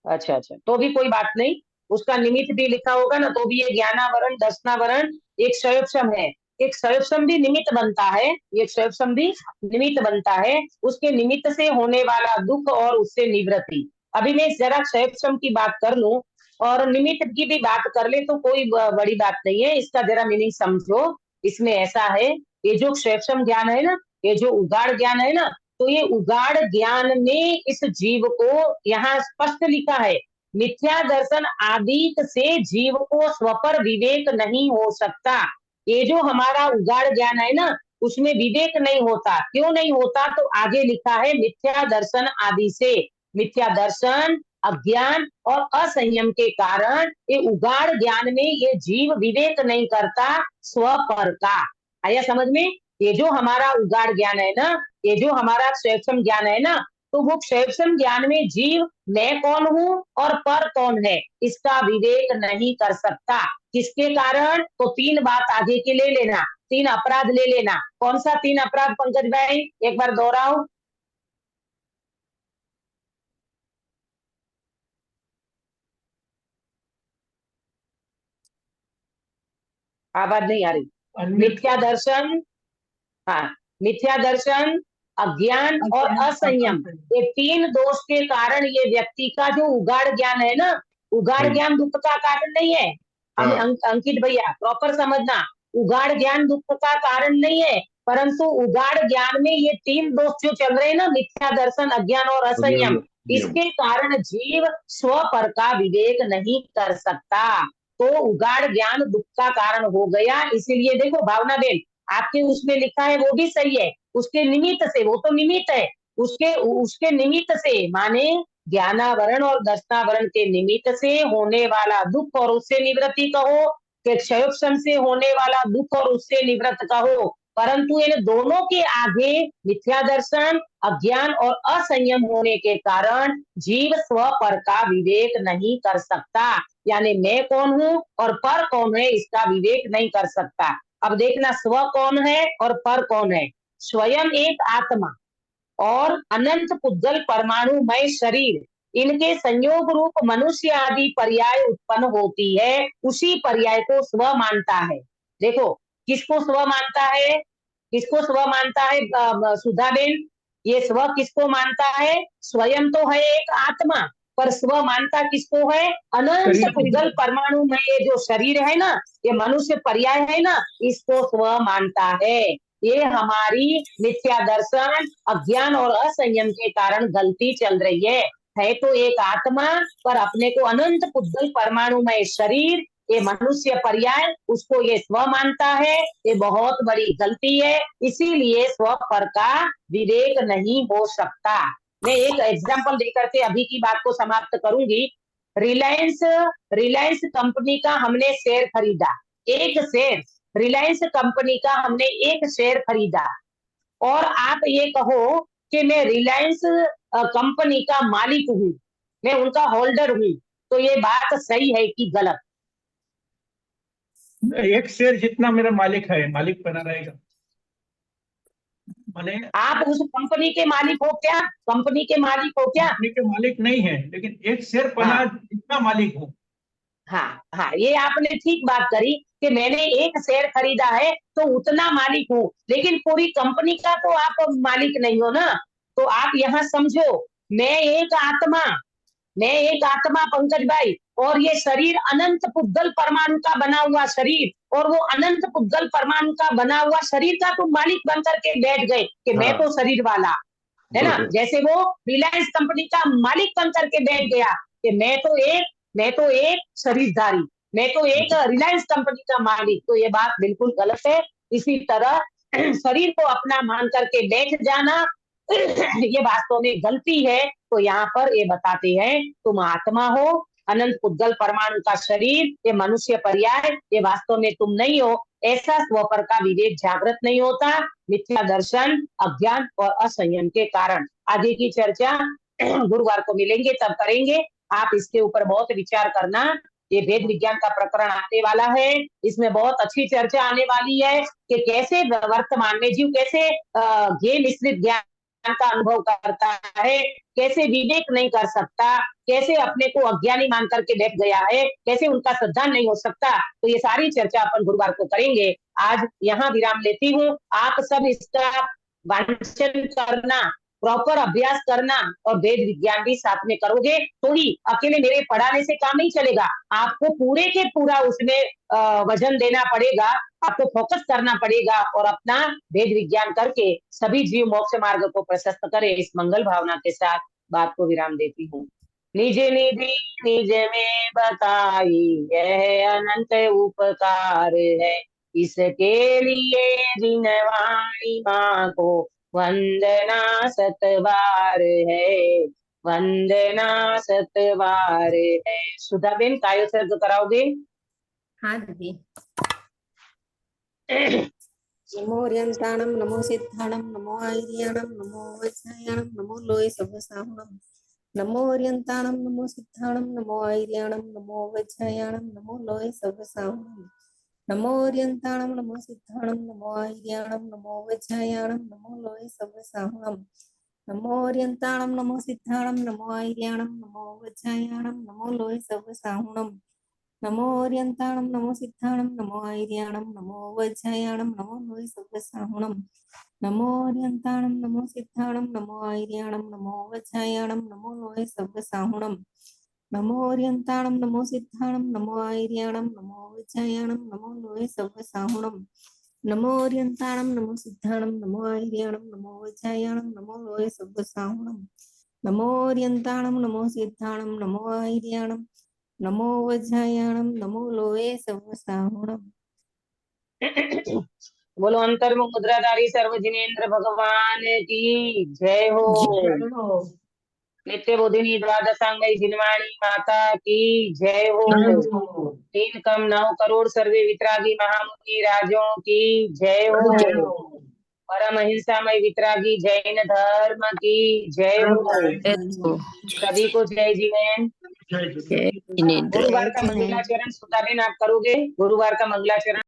Speaker 1: अच्छा अच्छा, तो भी कोई बात नहीं, उसका निमित्त भी लिखा होगा ना, तो भी ये ज्ञानावरण दर्शनावरण एक संयोगसम है। एक संयोगसम भी निमित्त बनता है, ये संयोगसम भी निमित्त बनता है, उसके निमित्त से होने वाला दुख और उससे निवृत्ति। अभी मैं जरा संयोगसम की बात कर लूं और निमित्त की भी बात कर ले तो कोई बड़ी बात नहीं है, इसका जरा मीनिंग समझो। इसमें ऐसा है, ये जो संयोगसम ज्ञान है ना, ये जो उगाड़ ज्ञान है ना, तो ये उगाड़ ज्ञान में इस जीव को यहाँ स्पष्ट लिखा है, मिथ्या दर्शन आदि से जीव को स्वपर विवेक नहीं हो सकता। ये जो हमारा उगाड़ ज्ञान है ना, उसमें विवेक नहीं होता। क्यों नहीं होता? तो आगे लिखा है मिथ्या दर्शन आदि से। मिथ्या दर्शन, अज्ञान और असंयम के कारण ये उगाड़ ज्ञान में ये जीव विवेक नहीं करता स्वपर का। आया समझ में? ये जो हमारा उगाड़ ज्ञान है ना, ये जो हमारा स्वयं ज्ञान है ना, तो वो स्वयं ज्ञान में जीव मैं कौन हूँ और पर कौन है इसका विवेक नहीं कर सकता। किसके कारण? तो तीन बात आगे के ले लेना, तीन अपराध ले लेना। कौन सा तीन अपराध पंकज भाई, एक बार दोहराओ। आवाज नहीं आ रही। मिथ्या दर्शन, हाँ, मिथ्या दर्शन, अज्ञान और असंयम, ये तीन दोष के कारण ये व्यक्ति का जो उगाड़ ज्ञान है ना, उगाड़ ज्ञान दुख का कारण नहीं है। अंकित भैया प्रॉपर समझना, उगाड़ ज्ञान दुख का कारण नहीं है, परंतु उगाड़ ज्ञान में ये तीन दोष जो चल रहे हैं ना, मिथ्या दर्शन, अज्ञान और असंयम, इसके कारण जीव स्वपर का विवेक नहीं कर सकता। तो उगाड़ ज्ञान दुख का कारण हो गया। इसीलिए देखो भावना बेन, आपके उसमें लिखा है वो भी सही है, उसके निमित्त से, वो तो निमित्त है, उसके उसके निमित्त से माने ज्ञानावरण और दर्शनावरण के निमित्त से होने वाला दुख और उससे निवृत्ति कहो, कि क्षयोक्षम से होने वाला दुख और उससे निवृत्त कहो, परंतु इन दोनों के आगे मिथ्या दर्शन, अज्ञान और असंयम होने के कारण जीव स्व पर का विवेक नहीं कर सकता। यानी मैं कौन हूँ और पर कौन है इसका विवेक नहीं कर सकता। अब देखना, स्व कौन है और पर कौन है। स्वयं एक आत्मा और अनंत पुद्गल परमाणुमय शरीर, इनके संयोग रूप मनुष्य आदि पर्याय उत्पन्न होती है, उसी पर्याय को स्व मानता है। देखो किसको स्व मानता है, किसको स्व मानता है सुधा बेन? ये स्व किसको मानता है? स्वयं तो है एक आत्मा, पर स्व मानता किसको है? अनंत पुद्गल परमाणु में ये जो शरीर है ना, ये मनुष्य पर्याय है ना, इसको स्व मानता है। ये हमारी मिथ्या दर्शन, अज्ञान और असंयम के कारण गलती चल रही है तो एक आत्मा, पर अपने को अनंत पुद्गल परमाणु में शरीर, ये मनुष्य पर्याय, उसको ये स्व मानता है। ये बहुत बड़ी गलती है, इसीलिए स्व पर का विवेक नहीं हो सकता। मैं एक एग्जाम्पल देकर के अभी की बात को समाप्त करूंगी। रिलायंस कंपनी का हमने शेयर खरीदा, एक शेयर, रिलायंस कंपनी का हमने एक शेयर खरीदा, और आप ये कहो कि मैं रिलायंस कंपनी का मालिक हूँ, मैं उनका होल्डर हूँ, तो ये बात सही है कि गलत?
Speaker 5: एक शेयर जितना मेरा मालिक है, मालिक बना रहेगा। माने
Speaker 1: आप उस कंपनी के मालिक हो क्या? कंपनी के मालिक हो क्या?
Speaker 5: कंपनी के मालिक नहीं है, लेकिन एक शेयर बना जितना मालिक हूँ।
Speaker 1: हाँ हाँ, ये आपने ठीक बात करी कि मैंने एक शेयर खरीदा है तो उतना मालिक हूँ, लेकिन पूरी कंपनी का तो आप मालिक नहीं हो ना। तो आप यहाँ समझो, मैं एक आत्मा, मैं एक आत्मा पंकज भाई, और ये शरीर अनंत पुद्गल परमाणु का बना हुआ शरीर, और वो अनंत पुद्गल परमाणु का बना हुआ शरीर का तुम मालिक बन करके बैठ गए कि मैं तो शरीर वाला, है ना? जैसे वो रिलायंस कंपनी का मालिक बन करके बैठ गया कि मैं तो एक शरीरधारी, मैं तो एक रिलायंस कंपनी का मालिक। तो ये बात बिल्कुल गलत है। इसी तरह शरीर को अपना मान करके बैठ जाना, ये वास्तव में गलती है। तो यहाँ पर ये बताते हैं तुम आत्मा हो, अनंत उद्गल परमाणु का शरीर, ये मनुष्य पर्याय, ये वास्तव में तुम नहीं हो। ऐसा स्वपर का विवेक जागृत नहीं होता, मिथ्या दर्शन, अज्ञान और असंयम के कारण। आगे की चर्चा गुरुवार को मिलेंगे तब करेंगे। आप इसके ऊपर बहुत विचार करना। ये वेद विज्ञान का प्रकरण आने वाला है, इसमें बहुत अच्छी चर्चा आने वाली है कि कैसे वर्तमान में जीव कैसे ज्ञान मिश्रित ज्ञान का अनुभव करता है, कैसे विवेक नहीं कर सकता, कैसे अपने को अज्ञानी मान करके बैठ गया है, कैसे उनका श्रद्धान नहीं हो सकता। तो ये सारी चर्चा अपन गुरुवार को करेंगे। आज यहाँ विराम लेती हूँ। आप सब इसका वांचन करना, प्रॉपर अभ्यास करना और वेद विज्ञान भी साथ में करोगे तो ही अकेले मेरे पढ़ाने से काम नहीं चलेगा। आपको पूरे के पूरा उसमें वजन देना पड़ेगा, आपको फोकस करना पड़ेगा और अपना वेद विज्ञान करके सभी जीव मोक्ष मार्ग को प्रशस्त करे। इस मंगल भावना के साथ बात को विराम देती हूँ। निज निधि निज में बताई यह अनंत उपकार है, इसके लिए जिनवाणी माँ को वंदना सतबार है, वंदना सतबार है। सुधा बेन कायोत्सर्ग कराओगे?
Speaker 9: हाँ दीदी। नमो अर्यंताणम नमो सिद्धाणम नमो आयर्याणम नमो वज्रायणम नमो लोय सवसाहुणम। नमो अर्यंताणम नमो सिद्धाणम नमो आयर्याणम नमो वज्रायणम नमो लोय सवसाहुणम। नमो अर्यंताणम नमो सिद्धाणम नमो आयर्याणम नमो वज्रायणम नमो लोय सवसाहुणम। नमो अर्यंताणम नमो सिद्धाणम नमो आयर्याणम नमो वज्रायणम नमो लोय सवसाहुणम। नमो अर्यंताणम नमो सिद्धाणम नमो आयर्याणम नमो वज्रायणम नमो लोय सवसाहुणम। नमो अर्यंताणम नमो सिद्धाणम नमो आयर्याणम नमो वज्रायणम नमो लोय सवसाहुणम। नमो अर्यंताणम नमो सिद्धाणम नमो आयर्याणम नमो वज्रायणम नमो लोय सवसाहुणम। नमो अर्यंताणम नमो सिद्धाणम नमो आयर्याणम नमो वज्रायणम नमो लोय सवसाहुणम। नमो अर्यंताणम नमो सिद्धाणम नमो आयर्याणम नमो वज्रायणम नमो लोय सवसाहुणम।
Speaker 1: बोलो अंतर्मुख मुद्राधारी सर्व जिनेन्द्र भगवान की जय हो। नित्य बोधिनी द्वादशांगी जिनवाणी माता की जय हो। 3,9 करोड़ सर्वे वितरागी महामुनि राजों की जय हो। परम अहिंसामय वितरागी जैन धर्म की जय हो। सभी को जय जिनेन्द्र।
Speaker 5: जय जिनेन्द्र।
Speaker 1: गुरुवार का मंगलाचरण सुधा बेन आप करोगे? गुरुवार का मंगलाचरण